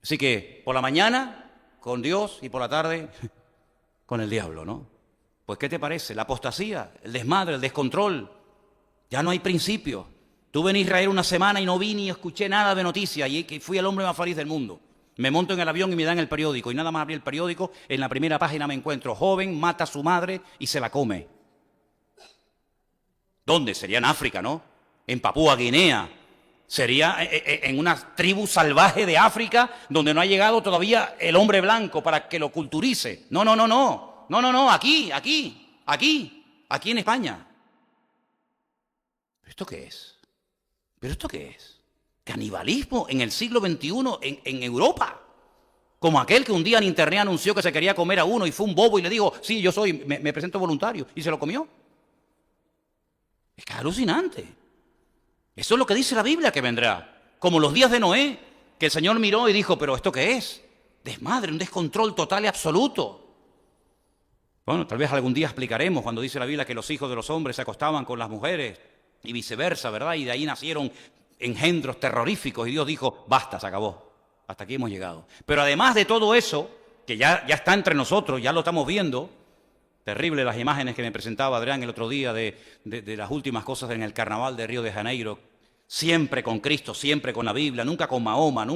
Así que por la mañana con Dios y por la tarde con el diablo, ¿no? Pues ¿qué te parece? La apostasía, el desmadre, el descontrol. Ya no hay principio. Tuve en Israel una semana y no vi ni escuché nada de noticias y fui el hombre más feliz del mundo. Me monto en el avión y me dan el periódico, y nada más abrí el periódico, en la primera página me encuentro: joven mata a su madre y se la come. ¿Dónde? Sería en África, ¿no? En Papúa Guinea. Sería en una tribu salvaje de África donde no ha llegado todavía el hombre blanco para que lo culturice. No, no, no, no. No, no, no. Aquí en España. ¿Pero esto qué es? ¿Pero esto qué es? Canibalismo en el siglo XXI en Europa. Como aquel que un día en internet anunció que se quería comer a uno y fue un bobo y le dijo: sí, yo soy, me presento voluntario, y se lo comió. Es que es alucinante. Eso es lo que dice la Biblia que vendrá. Como los días de Noé, que el Señor miró y dijo: ¿pero esto qué es? Desmadre, un descontrol total y absoluto. Bueno, tal vez algún día explicaremos cuando dice la Biblia que los hijos de los hombres se acostaban con las mujeres y viceversa, ¿verdad? Y de ahí nacieron engendros terroríficos y Dios dijo: basta, se acabó. Hasta aquí hemos llegado. Pero además de todo eso, que ya está entre nosotros, ya lo estamos viendo. Terrible las imágenes que me presentaba Adrián el otro día de las últimas cosas en el carnaval de Río de Janeiro. Siempre con Cristo, siempre con la Biblia, nunca con Mahoma,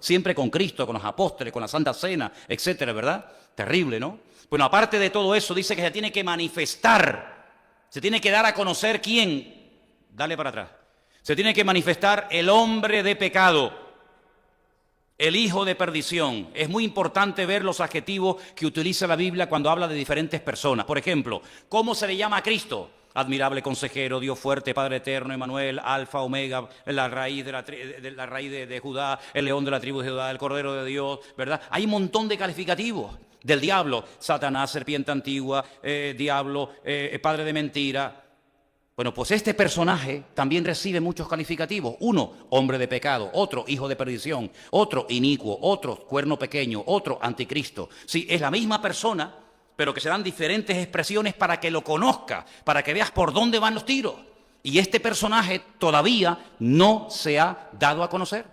siempre con Cristo, con los apóstoles, con la Santa Cena, etcétera, ¿verdad? Terrible, ¿no? Bueno, aparte de todo eso, dice que se tiene que manifestar, se tiene que dar a conocer quién. Dale para atrás. Se tiene que manifestar el hombre de pecado, el hijo de perdición. Es muy importante ver los adjetivos que utiliza la Biblia cuando habla de diferentes personas. Por ejemplo, ¿cómo se le llama a Cristo? Admirable consejero, Dios fuerte, Padre eterno, Emmanuel, Alfa, Omega, la raíz de Judá, el león de la tribu de Judá, el Cordero de Dios, ¿verdad? Hay un montón de calificativos. Del diablo: Satanás, serpiente antigua, diablo, padre de mentira. Bueno, pues este personaje también recibe muchos calificativos. Uno, hombre de pecado; otro, hijo de perdición; otro, inicuo; otro, cuerno pequeño; otro, anticristo. Sí, es la misma persona, pero que se dan diferentes expresiones para que lo conozca, para que veas por dónde van los tiros. Y este personaje todavía no se ha dado a conocer,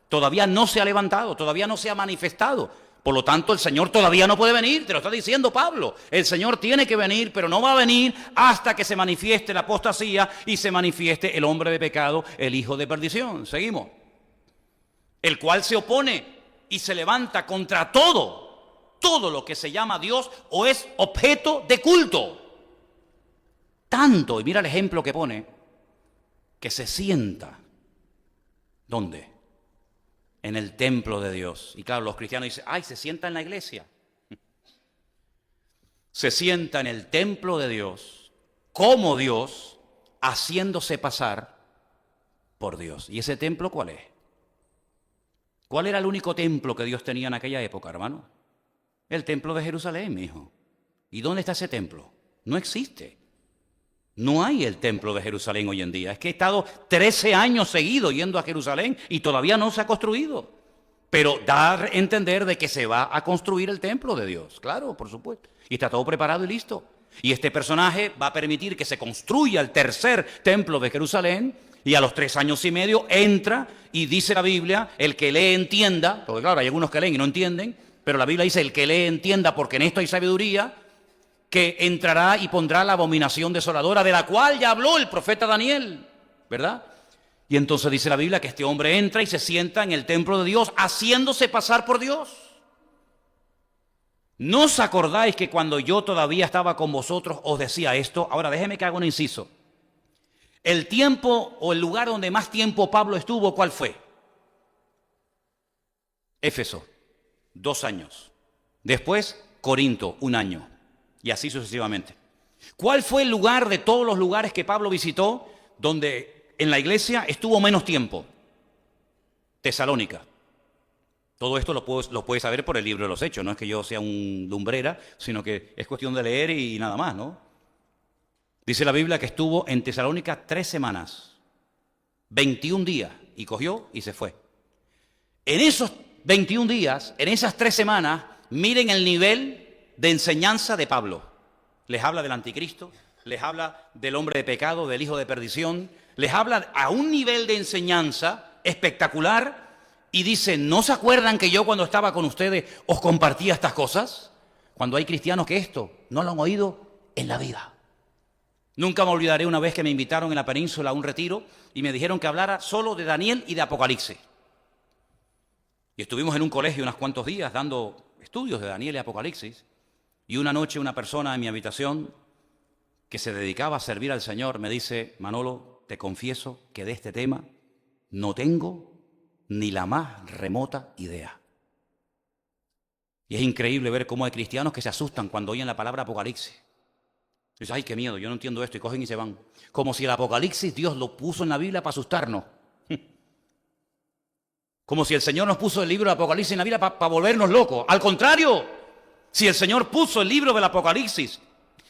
todavía no se ha levantado, todavía no se ha manifestado. Por lo tanto, el Señor todavía no puede venir, te lo está diciendo Pablo. El Señor tiene que venir, pero no va a venir hasta que se manifieste la apostasía y se manifieste el hombre de pecado, el hijo de perdición. Seguimos. El cual se opone y se levanta contra todo lo que se llama Dios o es objeto de culto. Tanto, y mira el ejemplo que pone, que se sienta. ¿Dónde? En el templo de Dios. Y claro, los cristianos dicen: ¡ay, se sienta en la iglesia! Se sienta en el templo de Dios, como Dios, haciéndose pasar por Dios. ¿Y ese templo cuál es? ¿Cuál era el único templo que Dios tenía en aquella época, hermano? El templo de Jerusalén, mi hijo. ¿Y dónde está ese templo? No existe. No hay el templo de Jerusalén hoy en día. Es que he estado 13 años seguidos yendo a Jerusalén y todavía no se ha construido. Pero da a entender de que se va a construir el templo de Dios. Claro, por supuesto. Y está todo preparado y listo. Y este personaje va a permitir que se construya el tercer templo de Jerusalén. Y a los 3 años y medio entra y dice la Biblia: el que lee entienda. Porque claro, hay algunos que leen y no entienden. Pero la Biblia dice: el que lee entienda, porque en esto hay sabiduría. Que entrará y pondrá la abominación desoladora, de la cual ya habló el profeta Daniel, ¿verdad? Y entonces dice la Biblia que este hombre entra y se sienta en el templo de Dios, haciéndose pasar por Dios. ¿No os acordáis que cuando yo todavía estaba con vosotros os decía esto? Ahora déjeme que haga un inciso. El tiempo o el lugar donde más tiempo Pablo estuvo, ¿cuál fue? Éfeso, 2 años. Después, Corinto, 1 año. Y así sucesivamente. ¿Cuál fue el lugar de todos los lugares que Pablo visitó donde en la iglesia estuvo menos tiempo? Tesalónica. Todo esto lo puedes saber por el libro de los Hechos. No es que yo sea un lumbrera, sino que es cuestión de leer y nada más, ¿no? Dice la Biblia que estuvo en Tesalónica 3 semanas, 21 días, y cogió y se fue. En esos 21 días, en esas 3 semanas, miren el nivel de enseñanza de Pablo. Les habla del anticristo, les habla del hombre de pecado, del hijo de perdición, les habla a un nivel de enseñanza espectacular y dice: ¿no se acuerdan que yo cuando estaba con ustedes os compartía estas cosas? Cuando hay cristianos que esto no lo han oído en la vida. Nunca me olvidaré una vez que me invitaron en la península a un retiro y me dijeron que hablara solo de Daniel y de Apocalipsis. Y estuvimos en un colegio unos cuantos días dando estudios de Daniel y Apocalipsis. Y una noche una persona en mi habitación que se dedicaba a servir al Señor me dice: Manolo, te confieso que de este tema no tengo ni la más remota idea. Y es increíble ver cómo hay cristianos que se asustan cuando oyen la palabra Apocalipsis. Dicen: ay, qué miedo, yo no entiendo esto, y cogen y se van. Como si el Apocalipsis Dios lo puso en la Biblia para asustarnos. Como si el Señor nos puso el libro del Apocalipsis en la Biblia para volvernos locos. Al contrario, si el Señor puso el libro del Apocalipsis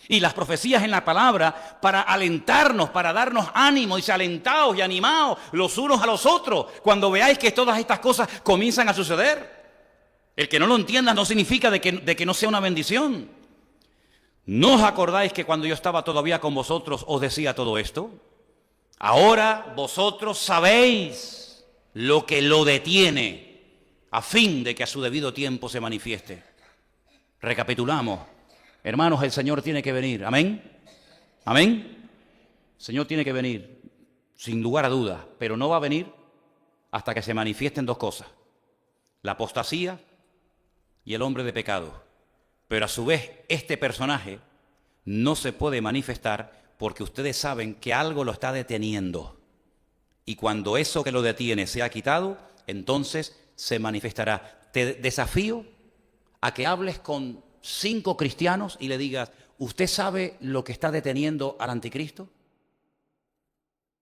y las profecías en la palabra para alentarnos, para darnos ánimo, dice: alentaos y animaos los unos a los otros cuando veáis que todas estas cosas comienzan a suceder. El que no lo entienda no significa de que no sea una bendición. ¿No os acordáis que cuando yo estaba todavía con vosotros os decía todo esto? Ahora vosotros sabéis lo que lo detiene, a fin de que a su debido tiempo se manifieste. Recapitulamos. Hermanos, el Señor tiene que venir. ¿Amén? ¿Amén? El Señor tiene que venir, sin lugar a dudas, pero no va a venir hasta que se manifiesten dos cosas: la apostasía y el hombre de pecado. Pero a su vez, este personaje no se puede manifestar porque ustedes saben que algo lo está deteniendo. Y cuando eso que lo detiene sea quitado, entonces se manifestará. Te desafío a que hables con 5 cristianos y le digas: ¿usted sabe lo que está deteniendo al anticristo?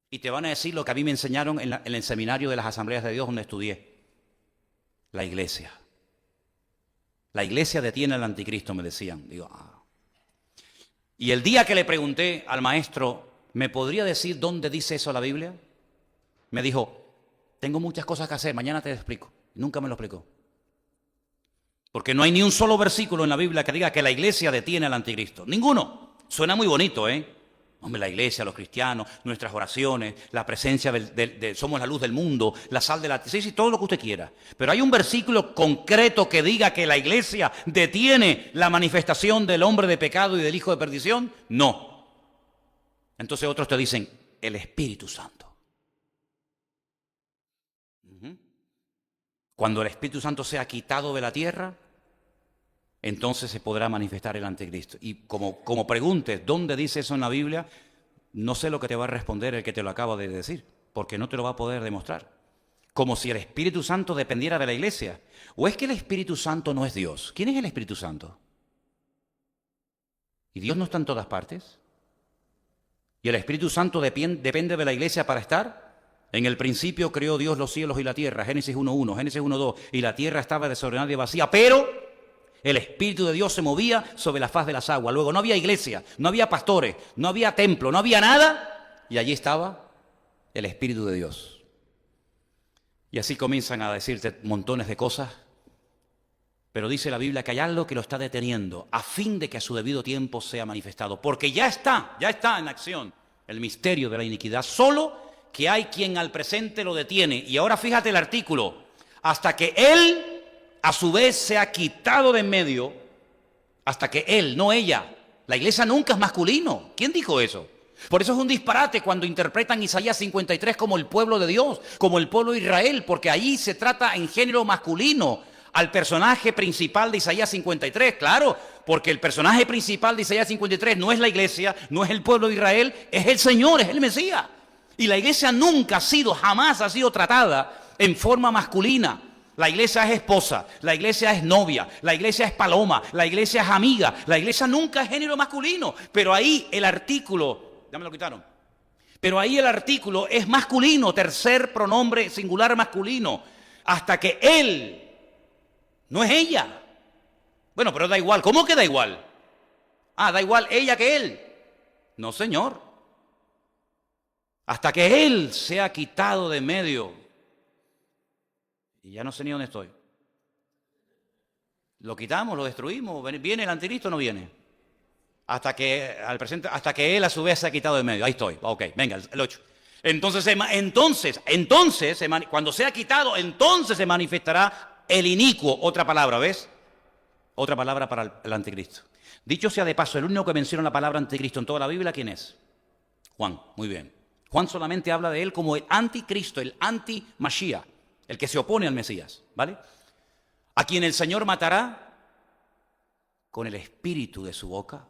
Y te van a decir lo que a mí me enseñaron en el seminario de las Asambleas de Dios donde estudié: la iglesia. La iglesia detiene al anticristo, me decían. Digo, Y el día que le pregunté al maestro: ¿me podría decir dónde dice eso la Biblia? Me dijo: tengo muchas cosas que hacer, mañana te explico. Nunca me lo explicó. Porque no hay ni un solo versículo en la Biblia que diga que la iglesia detiene al anticristo. Ninguno. Suena muy bonito, ¿eh? Hombre, la iglesia, los cristianos, nuestras oraciones, la presencia somos la luz del mundo, la sal de la tierra, sí, todo lo que usted quiera. Pero hay un versículo concreto que diga que la iglesia detiene la manifestación del hombre de pecado y del hijo de perdición. No. Entonces otros te dicen: el Espíritu Santo. Cuando el Espíritu Santo sea quitado de la tierra, entonces se podrá manifestar el anticristo. Y como preguntes dónde dice eso en la Biblia, no sé lo que te va a responder el que te lo acaba de decir, porque no te lo va a poder demostrar. Como si el Espíritu Santo dependiera de la iglesia. ¿O es que el Espíritu Santo no es Dios? ¿Quién es el Espíritu Santo? ¿Y Dios no está en todas partes? ¿Y el Espíritu Santo depende de la iglesia para estar? En el principio creó Dios los cielos y la tierra, Génesis 1.1, Génesis 1.2, y la tierra estaba desordenada y vacía, pero el Espíritu de Dios se movía sobre la faz de las aguas. Luego no había iglesia, no había pastores, no había templo, no había nada, y allí estaba el Espíritu de Dios. Y así comienzan a decirte montones de cosas, pero dice la Biblia que hay algo que lo está deteniendo, a fin de que a su debido tiempo sea manifestado, porque ya está en acción el misterio de la iniquidad, solo que hay quien al presente lo detiene. Y ahora fíjate el artículo: hasta que Él a su vez se ha quitado de en medio, hasta que Él, no ella. La iglesia nunca es masculino. ¿Quién dijo eso? Por eso es un disparate cuando interpretan Isaías 53 como el pueblo de Dios, como el pueblo de Israel, porque ahí se trata en género masculino al personaje principal de Isaías 53, claro, porque el personaje principal de Isaías 53 no es la iglesia, no es el pueblo de Israel, es el Señor, es el Mesías. Y la iglesia nunca jamás ha sido tratada en forma masculina. La iglesia es esposa, la iglesia es novia, la iglesia es paloma, la iglesia es amiga, la iglesia nunca es género masculino. Pero ahí el artículo, ya me lo quitaron, pero ahí el artículo es masculino, tercer pronombre singular masculino, hasta que Él, no es ella. Bueno, pero da igual, ¿cómo que da igual? Da igual ella que Él. No, señor. Hasta que Él sea quitado de medio. Y ya no sé ni dónde estoy. Lo quitamos, lo destruimos. ¿Viene el anticristo o no viene? Hasta que Él a su vez se ha quitado de medio. Ahí estoy. Ok, venga, el 8. Entonces, cuando sea quitado, entonces se manifestará el inicuo. Otra palabra, ¿ves? Otra palabra para el anticristo. Dicho sea de paso, el único que menciona la palabra anticristo en toda la Biblia, ¿quién es? Juan. Muy bien. Juan solamente habla de él como el anticristo, el anti-Mashiach. el que se opone al Mesías, ¿vale? A quien el Señor matará con el espíritu de su boca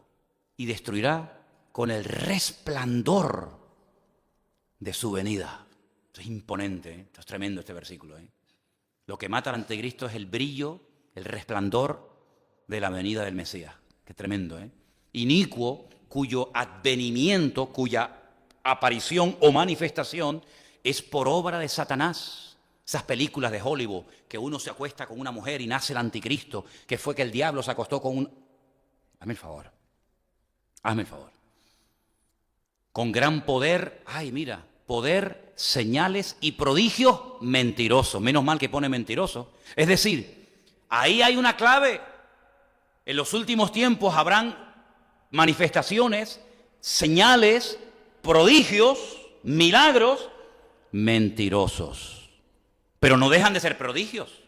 y destruirá con el resplandor de su venida. Esto es imponente, ¿eh? Esto es tremendo este versículo, ¿eh? Lo que mata al anticristo es el brillo, el resplandor de la venida del Mesías. Qué tremendo, ¿eh? Inicuo, cuyo advenimiento, cuya aparición o manifestación es por obra de Satanás. Esas películas de Hollywood, que uno se acuesta con una mujer y nace el anticristo, que fue que el diablo se acostó con un... Hazme el favor. Hazme el favor. Con gran poder, ay mira, poder, señales y prodigios mentirosos. Menos mal que pone mentiroso. Es decir, ahí hay una clave. En los últimos tiempos habrán manifestaciones, señales, prodigios, milagros mentirosos. Pero no dejan de ser prodigios,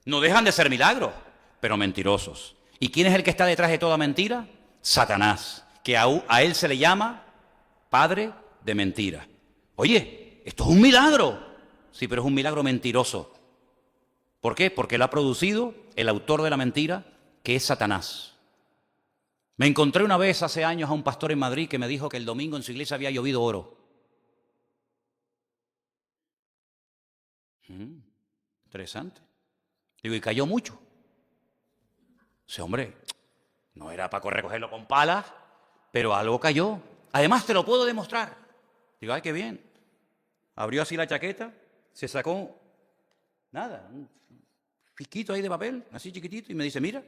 no dejan de ser milagros, pero mentirosos. ¿Y quién es el que está detrás de toda mentira? Satanás, que a él se le llama padre de mentira. Oye, esto es un milagro. Sí, pero es un milagro mentiroso. ¿Por qué? Porque lo ha producido el autor de la mentira, que es Satanás. Me encontré una vez hace años a un pastor en Madrid que me dijo que el domingo en su iglesia había llovido oro. Interesante. Digo, y cayó mucho. Ese hombre, no era para recogerlo con palas, pero algo cayó. Además te lo puedo demostrar. Digo, ay, qué bien. Abrió así la chaqueta, se sacó, nada, un fisquito ahí de papel, así chiquitito, y me dice, mira.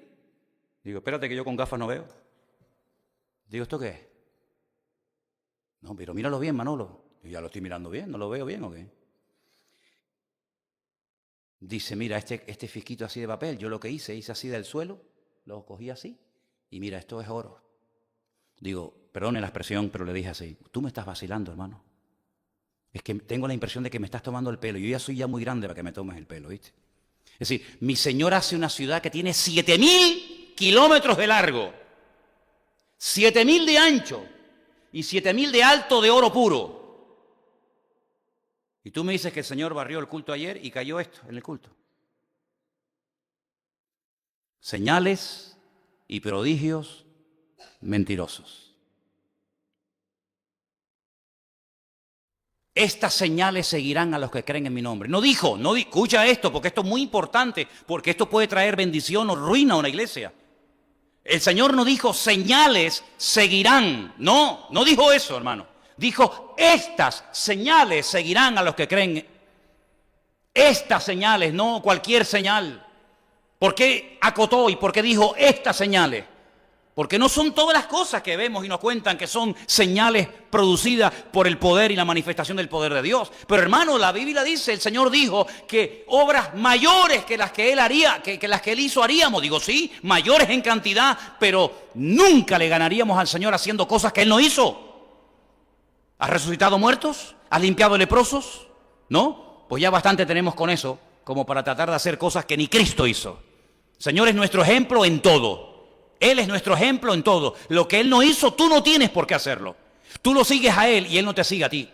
Digo, espérate que yo con gafas no veo. Digo, ¿esto qué es? No, pero míralo bien, Manolo. Yo ya lo estoy mirando bien, ¿no lo veo bien o qué? Dice, mira, este fisquito así de papel, yo lo que hice así del suelo, lo cogí así, y mira, esto es oro. Digo, perdone la expresión, pero le dije así, tú me estás vacilando, hermano. Es que tengo la impresión de que me estás tomando el pelo. Yo ya soy muy grande para que me tomes el pelo, ¿viste? Es decir, mi Señor hace una ciudad que tiene 7.000 kilómetros de largo, 7.000 de ancho y 7.000 de alto de oro puro. Y tú me dices que el Señor barrió el culto ayer y cayó esto en el culto. Señales y prodigios mentirosos. Estas señales seguirán a los que creen en mi nombre. No dijo, escucha esto, porque esto es muy importante, porque esto puede traer bendición o ruina a una iglesia. El Señor no dijo señales seguirán. No dijo eso, hermano. Dijo, estas señales seguirán a los que creen. Estas señales, no cualquier señal. ¿Por qué acotó y por qué dijo estas señales? Porque no son todas las cosas que vemos y nos cuentan que son señales producidas por el poder y la manifestación del poder de Dios. Pero hermano, la Biblia dice, el Señor dijo que obras mayores que las que Él haría, que las que Él hizo haríamos. Digo, sí, mayores en cantidad, pero nunca le ganaríamos al Señor haciendo cosas que Él no hizo. ¿Has resucitado muertos? ¿Has limpiado leprosos? ¿No? Pues ya bastante tenemos con eso, como para tratar de hacer cosas que ni Cristo hizo. El Señor es nuestro ejemplo en todo. Él es nuestro ejemplo en todo. Lo que Él no hizo, tú no tienes por qué hacerlo. Tú lo sigues a Él y Él no te sigue a ti.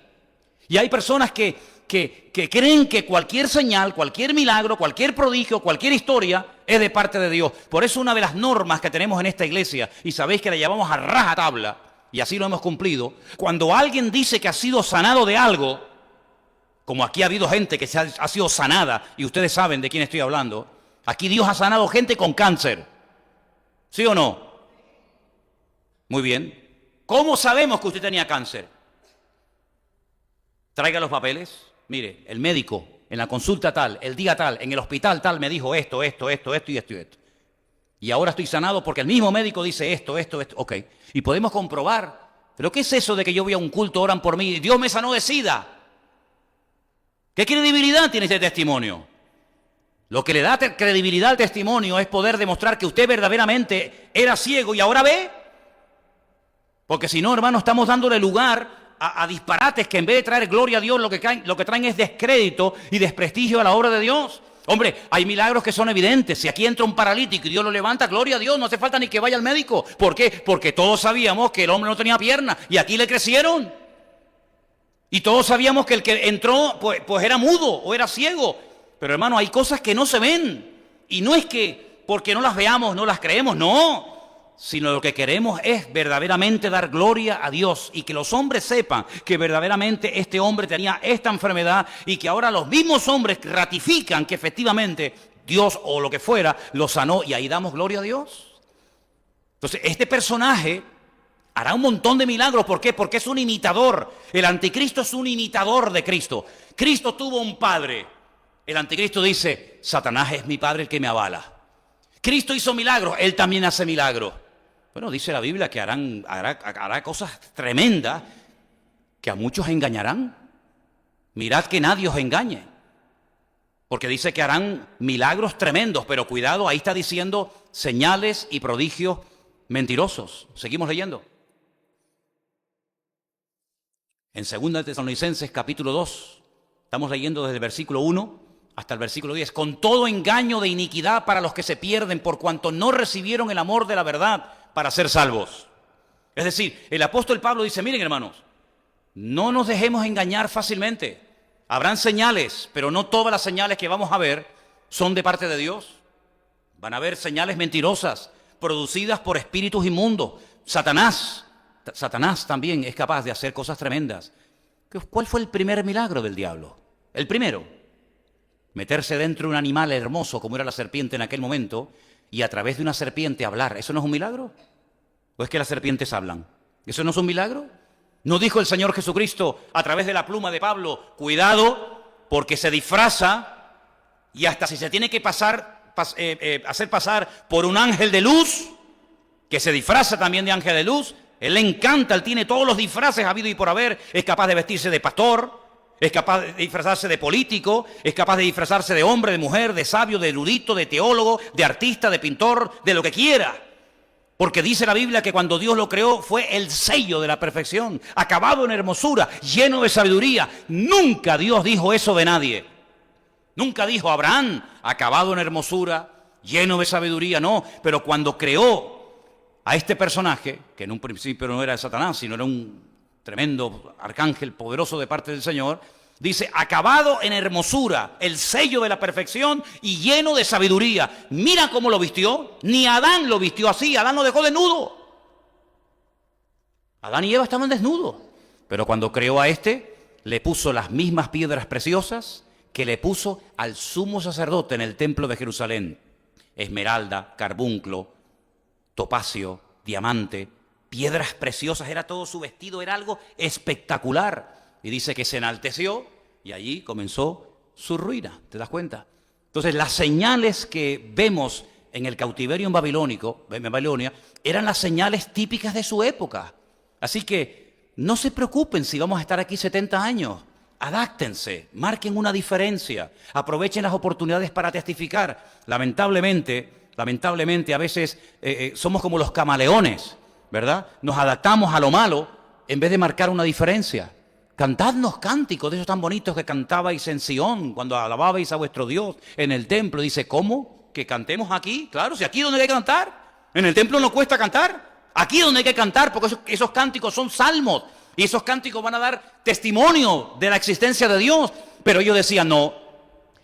Y hay personas que creen que cualquier señal, cualquier milagro, cualquier prodigio, cualquier historia es de parte de Dios. Por eso una de las normas que tenemos en esta iglesia, y sabéis que la llamamos a rajatabla, y así lo hemos cumplido, cuando alguien dice que ha sido sanado de algo, como aquí ha habido gente que ha sido sanada, y ustedes saben de quién estoy hablando, aquí Dios ha sanado gente con cáncer. ¿Sí o no? Muy bien. ¿Cómo sabemos que usted tenía cáncer? Traiga los papeles. Mire, el médico en la consulta tal, el día tal, en el hospital tal, me dijo esto y esto. Y ahora estoy sanado porque el mismo médico dice esto. Ok. Y podemos comprobar. ¿Pero qué es eso de que yo voy a un culto, oran por mí y Dios me sanó de SIDA? ¿Qué credibilidad tiene ese testimonio? Lo que le da credibilidad al testimonio es poder demostrar que usted verdaderamente era ciego y ahora ve. Porque si no, hermano, estamos dándole lugar a disparates que en vez de traer gloria a Dios, lo que traen es descrédito y desprestigio a la obra de Dios. Hombre, hay milagros que son evidentes. Si aquí entra un paralítico y Dios lo levanta, gloria a Dios, no hace falta ni que vaya al médico. ¿Por qué? Porque todos sabíamos que el hombre no tenía pierna y aquí le crecieron. Y todos sabíamos que el que entró pues era mudo o era ciego. Pero hermano, hay cosas que no se ven. Y no es que porque no las veamos, no las creemos, no. Sino lo que queremos es verdaderamente dar gloria a Dios y que los hombres sepan que verdaderamente este hombre tenía esta enfermedad y que ahora los mismos hombres ratifican que efectivamente Dios o lo que fuera lo sanó y ahí damos gloria a Dios. Entonces, este personaje hará un montón de milagros. ¿Por qué? Porque es un imitador. El anticristo es un imitador de Cristo. Cristo tuvo un padre. El anticristo dice, Satanás es mi padre el que me avala. Cristo hizo milagros, él también hace milagros. Bueno, dice la Biblia que hará cosas tremendas que a muchos engañarán. Mirad que nadie os engañe. Porque dice que harán milagros tremendos, pero cuidado, ahí está diciendo señales y prodigios mentirosos. Seguimos leyendo. En 2 Tesalonicenses capítulo 2, estamos leyendo desde el versículo 1 hasta el versículo 10. Con todo engaño de iniquidad para los que se pierden, por cuanto no recibieron el amor de la verdad para ser salvos. Es decir, el apóstol Pablo dice, miren hermanos, no nos dejemos engañar fácilmente. Habrán señales, pero no todas las señales que vamos a ver son de parte de Dios. Van a haber señales mentirosas, producidas por espíritus inmundos. Satanás también es capaz de hacer cosas tremendas. ¿Cuál fue el primer milagro del diablo? El primero, meterse dentro de un animal hermoso como era la serpiente en aquel momento y a través de una serpiente hablar. ¿Eso no es un milagro? ¿O es que las serpientes hablan? ¿Eso no es un milagro? ¿No dijo el Señor Jesucristo a través de la pluma de Pablo, cuidado porque se disfraza y hasta si se tiene que hacer pasar por un ángel de luz, que se disfraza también de ángel de luz? Él le encanta, él tiene todos los disfraces habido y por haber, es capaz de vestirse de pastor, es capaz de disfrazarse de político, es capaz de disfrazarse de hombre, de mujer, de sabio, de erudito, de teólogo, de artista, de pintor, de lo que quiera. Porque dice la Biblia que cuando Dios lo creó fue el sello de la perfección, acabado en hermosura, lleno de sabiduría. Nunca Dios dijo eso de nadie. Nunca dijo Abraham, acabado en hermosura, lleno de sabiduría, no. Pero cuando creó a este personaje, que en un principio no era de Satanás, sino era un tremendo arcángel poderoso de parte del Señor, dice, acabado en hermosura, el sello de la perfección y lleno de sabiduría. Mira cómo lo vistió. Ni Adán lo vistió así, Adán lo dejó desnudo. Adán y Eva estaban desnudos. Pero cuando creó a este, le puso las mismas piedras preciosas que le puso al sumo sacerdote en el templo de Jerusalén. Esmeralda, carbunclo, topacio, diamante, piedras preciosas, era todo su vestido, era algo espectacular. Y dice que se enalteció y allí comenzó su ruina, ¿te das cuenta? Entonces las señales que vemos en el cautiverio en Babilonia eran las señales típicas de su época. Así que no se preocupen si vamos a estar aquí 70 años. Adáctense, marquen una diferencia, aprovechen las oportunidades para testificar. Lamentablemente a veces somos como los camaleones, ¿verdad? Nos adaptamos a lo malo en vez de marcar una diferencia. Cantadnos cánticos de esos tan bonitos que cantabais en Sion, cuando alababais a vuestro Dios en el templo. Dice, ¿cómo? ¿Que cantemos aquí? Claro, si aquí es donde hay que cantar. En el templo no cuesta cantar. Aquí es donde hay que cantar, porque esos cánticos son salmos. Y esos cánticos van a dar testimonio de la existencia de Dios. Pero ellos decían, no,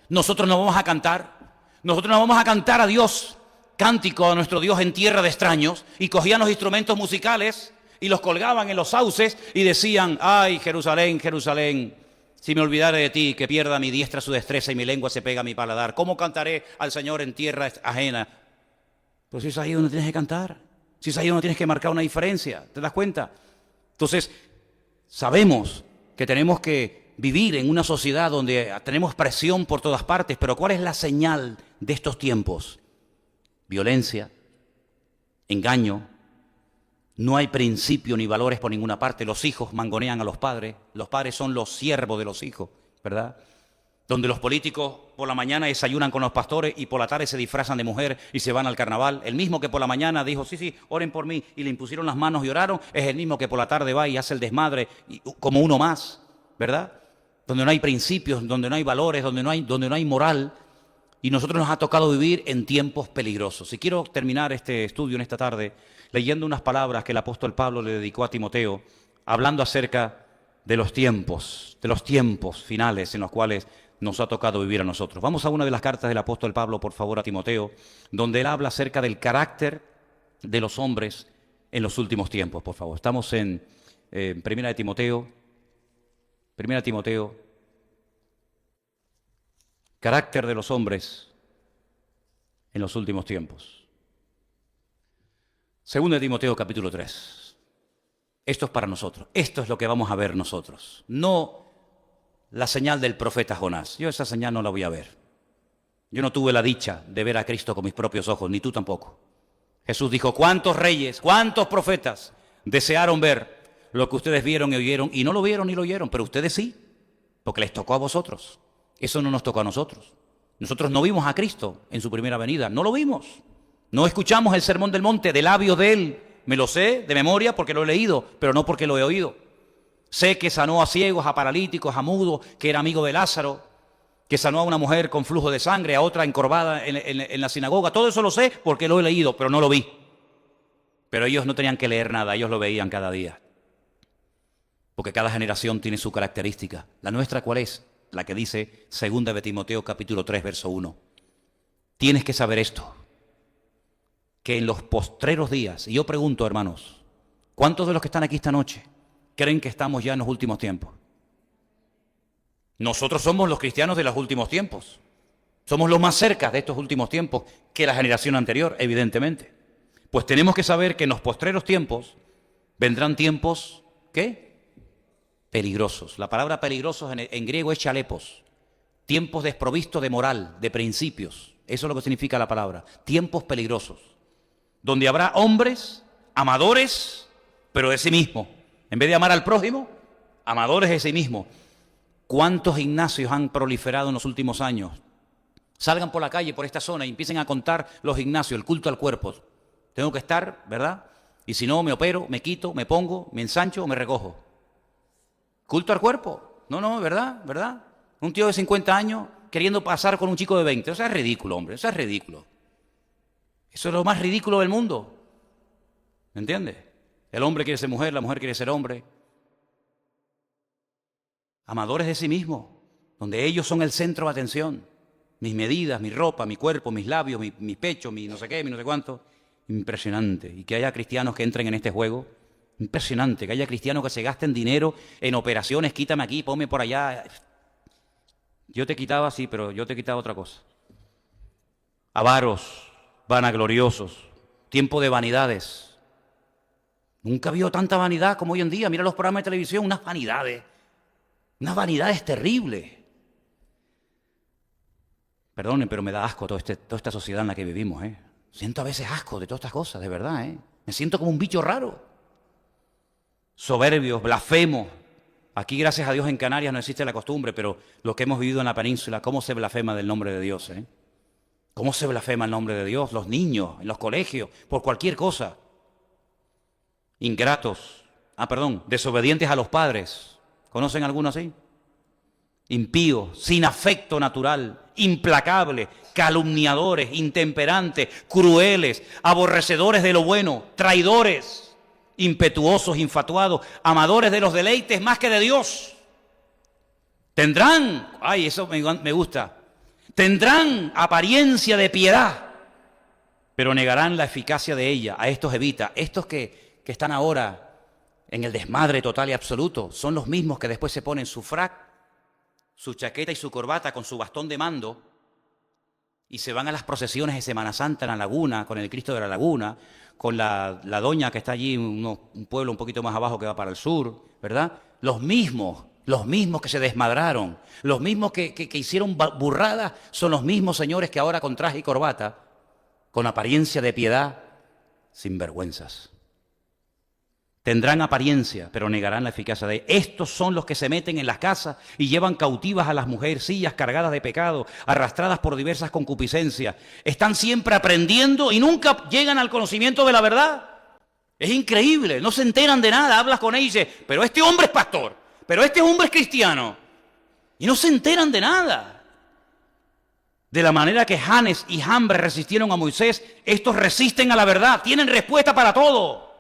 nosotros no vamos a cantar. Nosotros no vamos a cantar a Dios, cántico a nuestro Dios en tierra de extraños. Y cogían los instrumentos musicales y los colgaban en los sauces y decían, ay, Jerusalén, Jerusalén, si me olvidare de ti, que pierda mi diestra su destreza y mi lengua se pega a mi paladar. ¿Cómo cantaré al Señor en tierra ajena? Pues si es ahí donde tienes que cantar, si es ahí donde tienes que marcar una diferencia, ¿te das cuenta? Entonces, sabemos que tenemos que vivir en una sociedad donde tenemos presión por todas partes, pero ¿cuál es la señal de estos tiempos? Violencia, engaño. No hay principio ni valores por ninguna parte. Los hijos mangonean a los padres son los siervos de los hijos, ¿verdad? Donde los políticos por la mañana desayunan con los pastores y por la tarde se disfrazan de mujer y se van al carnaval. El mismo que por la mañana dijo, sí, oren por mí, y le impusieron las manos y oraron, es el mismo que por la tarde va y hace el desmadre como uno más, ¿verdad? Donde no hay principios, donde no hay valores, donde no hay moral. Y nosotros nos ha tocado vivir en tiempos peligrosos. Y quiero terminar este estudio en esta tarde leyendo unas palabras que el apóstol Pablo le dedicó a Timoteo, hablando acerca de los tiempos finales en los cuales nos ha tocado vivir a nosotros. Vamos a una de las cartas del apóstol Pablo, por favor, a Timoteo, donde él habla acerca del carácter de los hombres en los últimos tiempos, por favor. Estamos en Primera de Timoteo, carácter de los hombres en los últimos tiempos. Segunda de Timoteo, capítulo 3. Esto es para nosotros, esto es lo que vamos a ver nosotros, no la señal del profeta Jonás. Yo esa señal no la voy a ver. Yo no tuve la dicha de ver a Cristo con mis propios ojos, ni tú tampoco. Jesús dijo, ¿cuántos reyes, cuántos profetas desearon ver lo que ustedes vieron y oyeron? Y no lo vieron ni lo oyeron, pero ustedes sí, porque les tocó a vosotros. Eso no nos tocó a nosotros. Nosotros no vimos a Cristo en su primera venida, no lo vimos. No escuchamos el sermón del monte de labios de Él. Me lo sé de memoria porque lo he leído, pero no porque lo he oído. Sé que sanó a ciegos, a paralíticos, a mudos, que era amigo de Lázaro, que sanó a una mujer con flujo de sangre, a otra encorvada en la sinagoga. Todo eso lo sé porque lo he leído, pero no lo vi. Pero ellos no tenían que leer nada, ellos lo veían cada día. Porque cada generación tiene su característica. ¿La nuestra cuál es? La que dice 2 de Timoteo capítulo 3, verso 1. Tienes que saber esto, que en los postreros días, y yo pregunto, hermanos, ¿cuántos de los que están aquí esta noche creen que estamos ya en los últimos tiempos? Nosotros somos los cristianos de los últimos tiempos. Somos los más cerca de estos últimos tiempos que la generación anterior, evidentemente. Pues tenemos que saber que en los postreros tiempos vendrán tiempos, ¿qué? Peligrosos. La palabra peligrosos en griego es chalepos. Tiempos desprovistos de moral, de principios. Eso es lo que significa la palabra. Tiempos peligrosos. Donde habrá hombres amadores, pero de sí mismo. En vez de amar al prójimo, amadores de sí mismo. ¿Cuántos gimnasios han proliferado en los últimos años? Salgan por la calle, por esta zona, y empiecen a contar los gimnasios, el culto al cuerpo. Tengo que estar, ¿verdad? Y si no, me opero, me quito, me pongo, me ensancho o me recojo. ¿Culto al cuerpo? No, ¿verdad? Un tío de 50 años queriendo pasar con un chico de 20. Eso es ridículo, hombre, eso es ridículo. Eso es lo más ridículo del mundo. ¿Me entiendes? El hombre quiere ser mujer, la mujer quiere ser hombre. Amadores de sí mismos, donde ellos son el centro de atención. Mis medidas, mi ropa, mi cuerpo, mis labios, mi pecho, mi no sé qué, mi no sé cuánto. Impresionante. Y que haya cristianos que entren en este juego. Impresionante. Que haya cristianos que se gasten dinero en operaciones. Quítame aquí, ponme por allá. Yo te quitaba, sí, pero yo te quitaba otra cosa. Avaros, vanagloriosos, tiempo de vanidades. Nunca vio tanta vanidad como hoy en día. Mira los programas de televisión, unas vanidades terribles. Perdonen, pero me da asco toda esta sociedad en la que vivimos. Siento a veces asco de todas estas cosas, de verdad. Me siento como un bicho raro. Soberbios, blasfemos. Aquí, gracias a Dios, en Canarias no existe la costumbre, pero lo que hemos vivido en la península, ¿cómo se blasfema del nombre de Dios? ¿Cómo se blasfema el nombre de Dios? Los niños, en los colegios, por cualquier cosa. Ingratos, desobedientes a los padres. ¿Conocen alguno así? Impíos, sin afecto natural, implacables, calumniadores, intemperantes, crueles, aborrecedores de lo bueno, traidores, impetuosos, infatuados, amadores de los deleites más que de Dios. Tendrán, eso me gusta, tendrán apariencia de piedad, pero negarán la eficacia de ella. A estos evita. Estos que están ahora en el desmadre total y absoluto, son los mismos que después se ponen su frac, su chaqueta y su corbata con su bastón de mando y se van a las procesiones de Semana Santa en la laguna, con el Cristo de la Laguna, con la doña que está allí, un pueblo un poquito más abajo que va para el sur, ¿verdad? Los mismos que se desmadraron, los mismos que hicieron burradas, son los mismos señores que ahora con traje y corbata, con apariencia de piedad, sinvergüenzas. Tendrán apariencia, pero negarán la eficacia de ella. Estos son los que se meten en las casas y llevan cautivas a las mujercillas cargadas de pecado, arrastradas por diversas concupiscencias. Están siempre aprendiendo y nunca llegan al conocimiento de la verdad. Es increíble, no se enteran de nada. Hablas con ellos y dices, pero este hombre es pastor, pero este hombre es cristiano. Y no se enteran de nada. De la manera que Janes y Jambres resistieron a Moisés, estos resisten a la verdad, tienen respuesta para todo.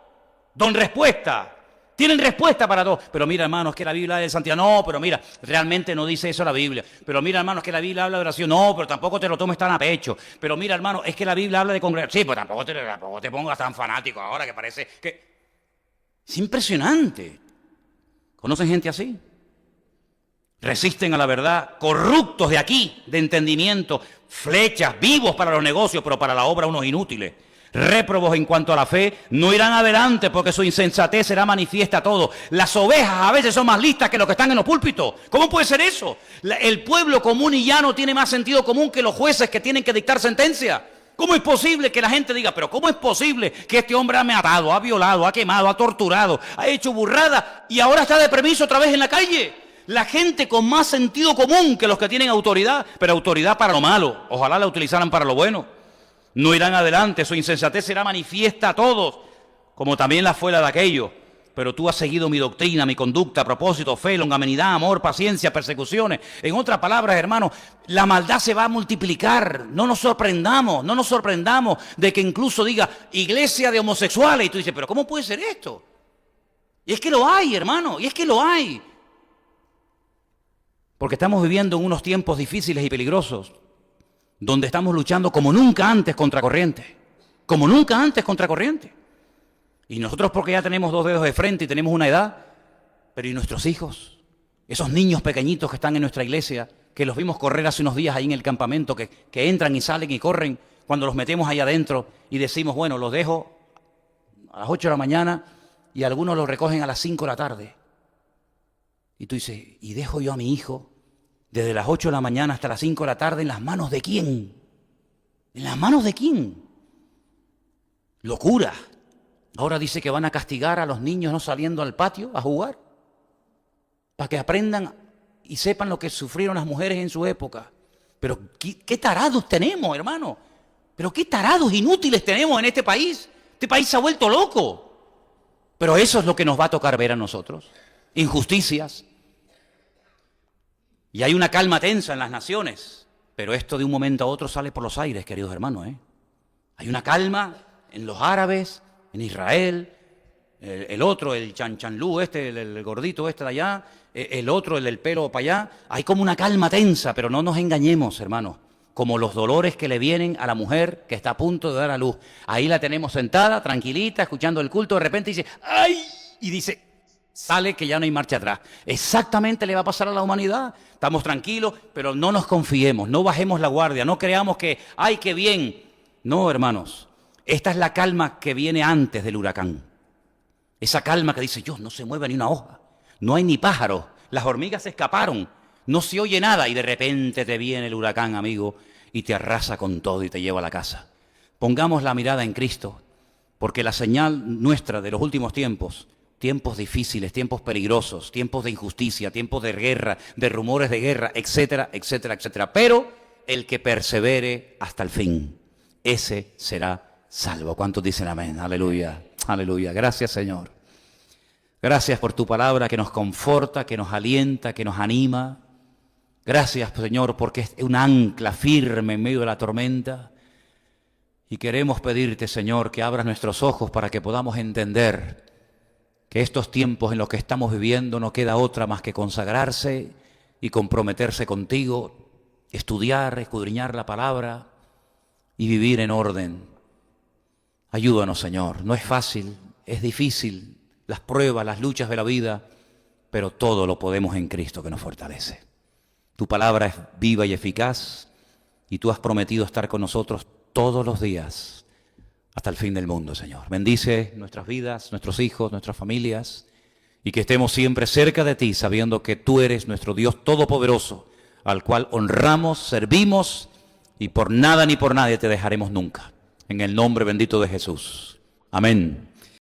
Don Respuesta. Tienen respuesta para todo. Pero mira, hermano, es que la Biblia habla de santidad. No, pero mira, realmente no dice eso la Biblia. Pero mira, hermano, es que la Biblia habla de oración. No, pero tampoco te lo tomes tan a pecho. Pero mira, hermano, es que la Biblia habla de congregación. Sí, pues tampoco te pongas tan fanático ahora que parece que... Es impresionante. ¿Conocen gente así? Resisten a la verdad, corruptos de aquí, de entendimiento, flechas, vivos para los negocios, pero para la obra unos inútiles. Réprobos en cuanto a la fe, no irán adelante porque su insensatez será manifiesta a todos. Las ovejas a veces son más listas que los que están en los púlpitos. ¿Cómo puede ser eso? El pueblo común y llano tiene más sentido común que los jueces que tienen que dictar sentencia. ¿Cómo es posible que la gente diga, pero cómo es posible que este hombre ha matado, ha violado, ha quemado, ha torturado, ha hecho burrada y ahora está de permiso otra vez en la calle? La gente con más sentido común que los que tienen autoridad, pero autoridad para lo malo. Ojalá la utilizaran para lo bueno. No irán adelante, su insensatez será manifiesta a todos, como también la fue la de aquellos. Pero tú has seguido mi doctrina, mi conducta, propósito, fe, longanimidad, amor, paciencia, persecuciones. En otras palabras, hermanos, la maldad se va a multiplicar. No nos sorprendamos de que incluso diga iglesia de homosexuales. Y tú dices, pero ¿cómo puede ser esto? Y es que lo hay, hermano, y es que lo hay. Porque estamos viviendo en unos tiempos difíciles y peligrosos, donde estamos luchando como nunca antes contra corriente. Como nunca antes contra corriente. Y nosotros porque ya tenemos 2 dedos de frente y tenemos una edad, pero ¿y nuestros hijos? Esos niños pequeñitos que están en nuestra iglesia, que los vimos correr hace unos días ahí en el campamento, que entran y salen y corren cuando los metemos ahí adentro y decimos, bueno, los dejo a las 8 de la mañana y algunos los recogen a las 5 de la tarde. Y tú dices, ¿y dejo yo a mi hijo desde las 8 de la mañana hasta las 5 de la tarde en las manos de quién? ¿En las manos de quién? Locura. Ahora dice que van a castigar a los niños no saliendo al patio a jugar, para que aprendan y sepan lo que sufrieron las mujeres en su época. Pero ¿qué tarados tenemos, hermano? Pero qué tarados inútiles tenemos en este país. Este país se ha vuelto loco. Pero eso es lo que nos va a tocar ver a nosotros. Injusticias. Y hay una calma tensa en las naciones. Pero esto de un momento a otro sale por los aires, queridos hermanos. Hay una calma en los árabes, en Israel, el otro, el chanchanlú el gordito de allá, el otro, el del pelo para allá. Hay como una calma tensa, pero no nos engañemos, hermanos. Como los dolores que le vienen a la mujer que está a punto de dar a luz. Ahí la tenemos sentada, tranquilita, escuchando el culto, de repente dice, ¡ay! Y dice, sale que ya no hay marcha atrás. Exactamente le va a pasar a la humanidad. Estamos tranquilos, pero no nos confiemos, no bajemos la guardia, no creamos que, ¡ay, qué bien! No, hermanos. Esta es la calma que viene antes del huracán. Esa calma que dice, Dios, no se mueve ni una hoja, no hay ni pájaros, las hormigas se escaparon, no se oye nada y de repente te viene el huracán, amigo, y te arrasa con todo y te lleva a la casa. Pongamos la mirada en Cristo, porque la señal nuestra de los últimos tiempos, tiempos difíciles, tiempos peligrosos, tiempos de injusticia, tiempos de guerra, de rumores de guerra, etcétera, etcétera, etcétera. Pero el que persevere hasta el fin, ese será salvo. ¿Cuántos dicen amén? Aleluya, aleluya. Gracias, Señor. Gracias por tu palabra que nos conforta, que nos alienta, que nos anima. Gracias, Señor, porque es un ancla firme en medio de la tormenta. Y queremos pedirte, Señor, que abras nuestros ojos para que podamos entender que estos tiempos en los que estamos viviendo no queda otra más que consagrarse y comprometerse contigo, estudiar, escudriñar la palabra y vivir en orden. Ayúdanos, Señor. No es fácil, es difícil, las pruebas, las luchas de la vida, pero todo lo podemos en Cristo que nos fortalece. Tu palabra es viva y eficaz y tú has prometido estar con nosotros todos los días hasta el fin del mundo, Señor. Bendice nuestras vidas, nuestros hijos, nuestras familias y que estemos siempre cerca de ti, sabiendo que tú eres nuestro Dios todopoderoso, al cual honramos, servimos y por nada ni por nadie te dejaremos nunca. En el nombre bendito de Jesús. Amén.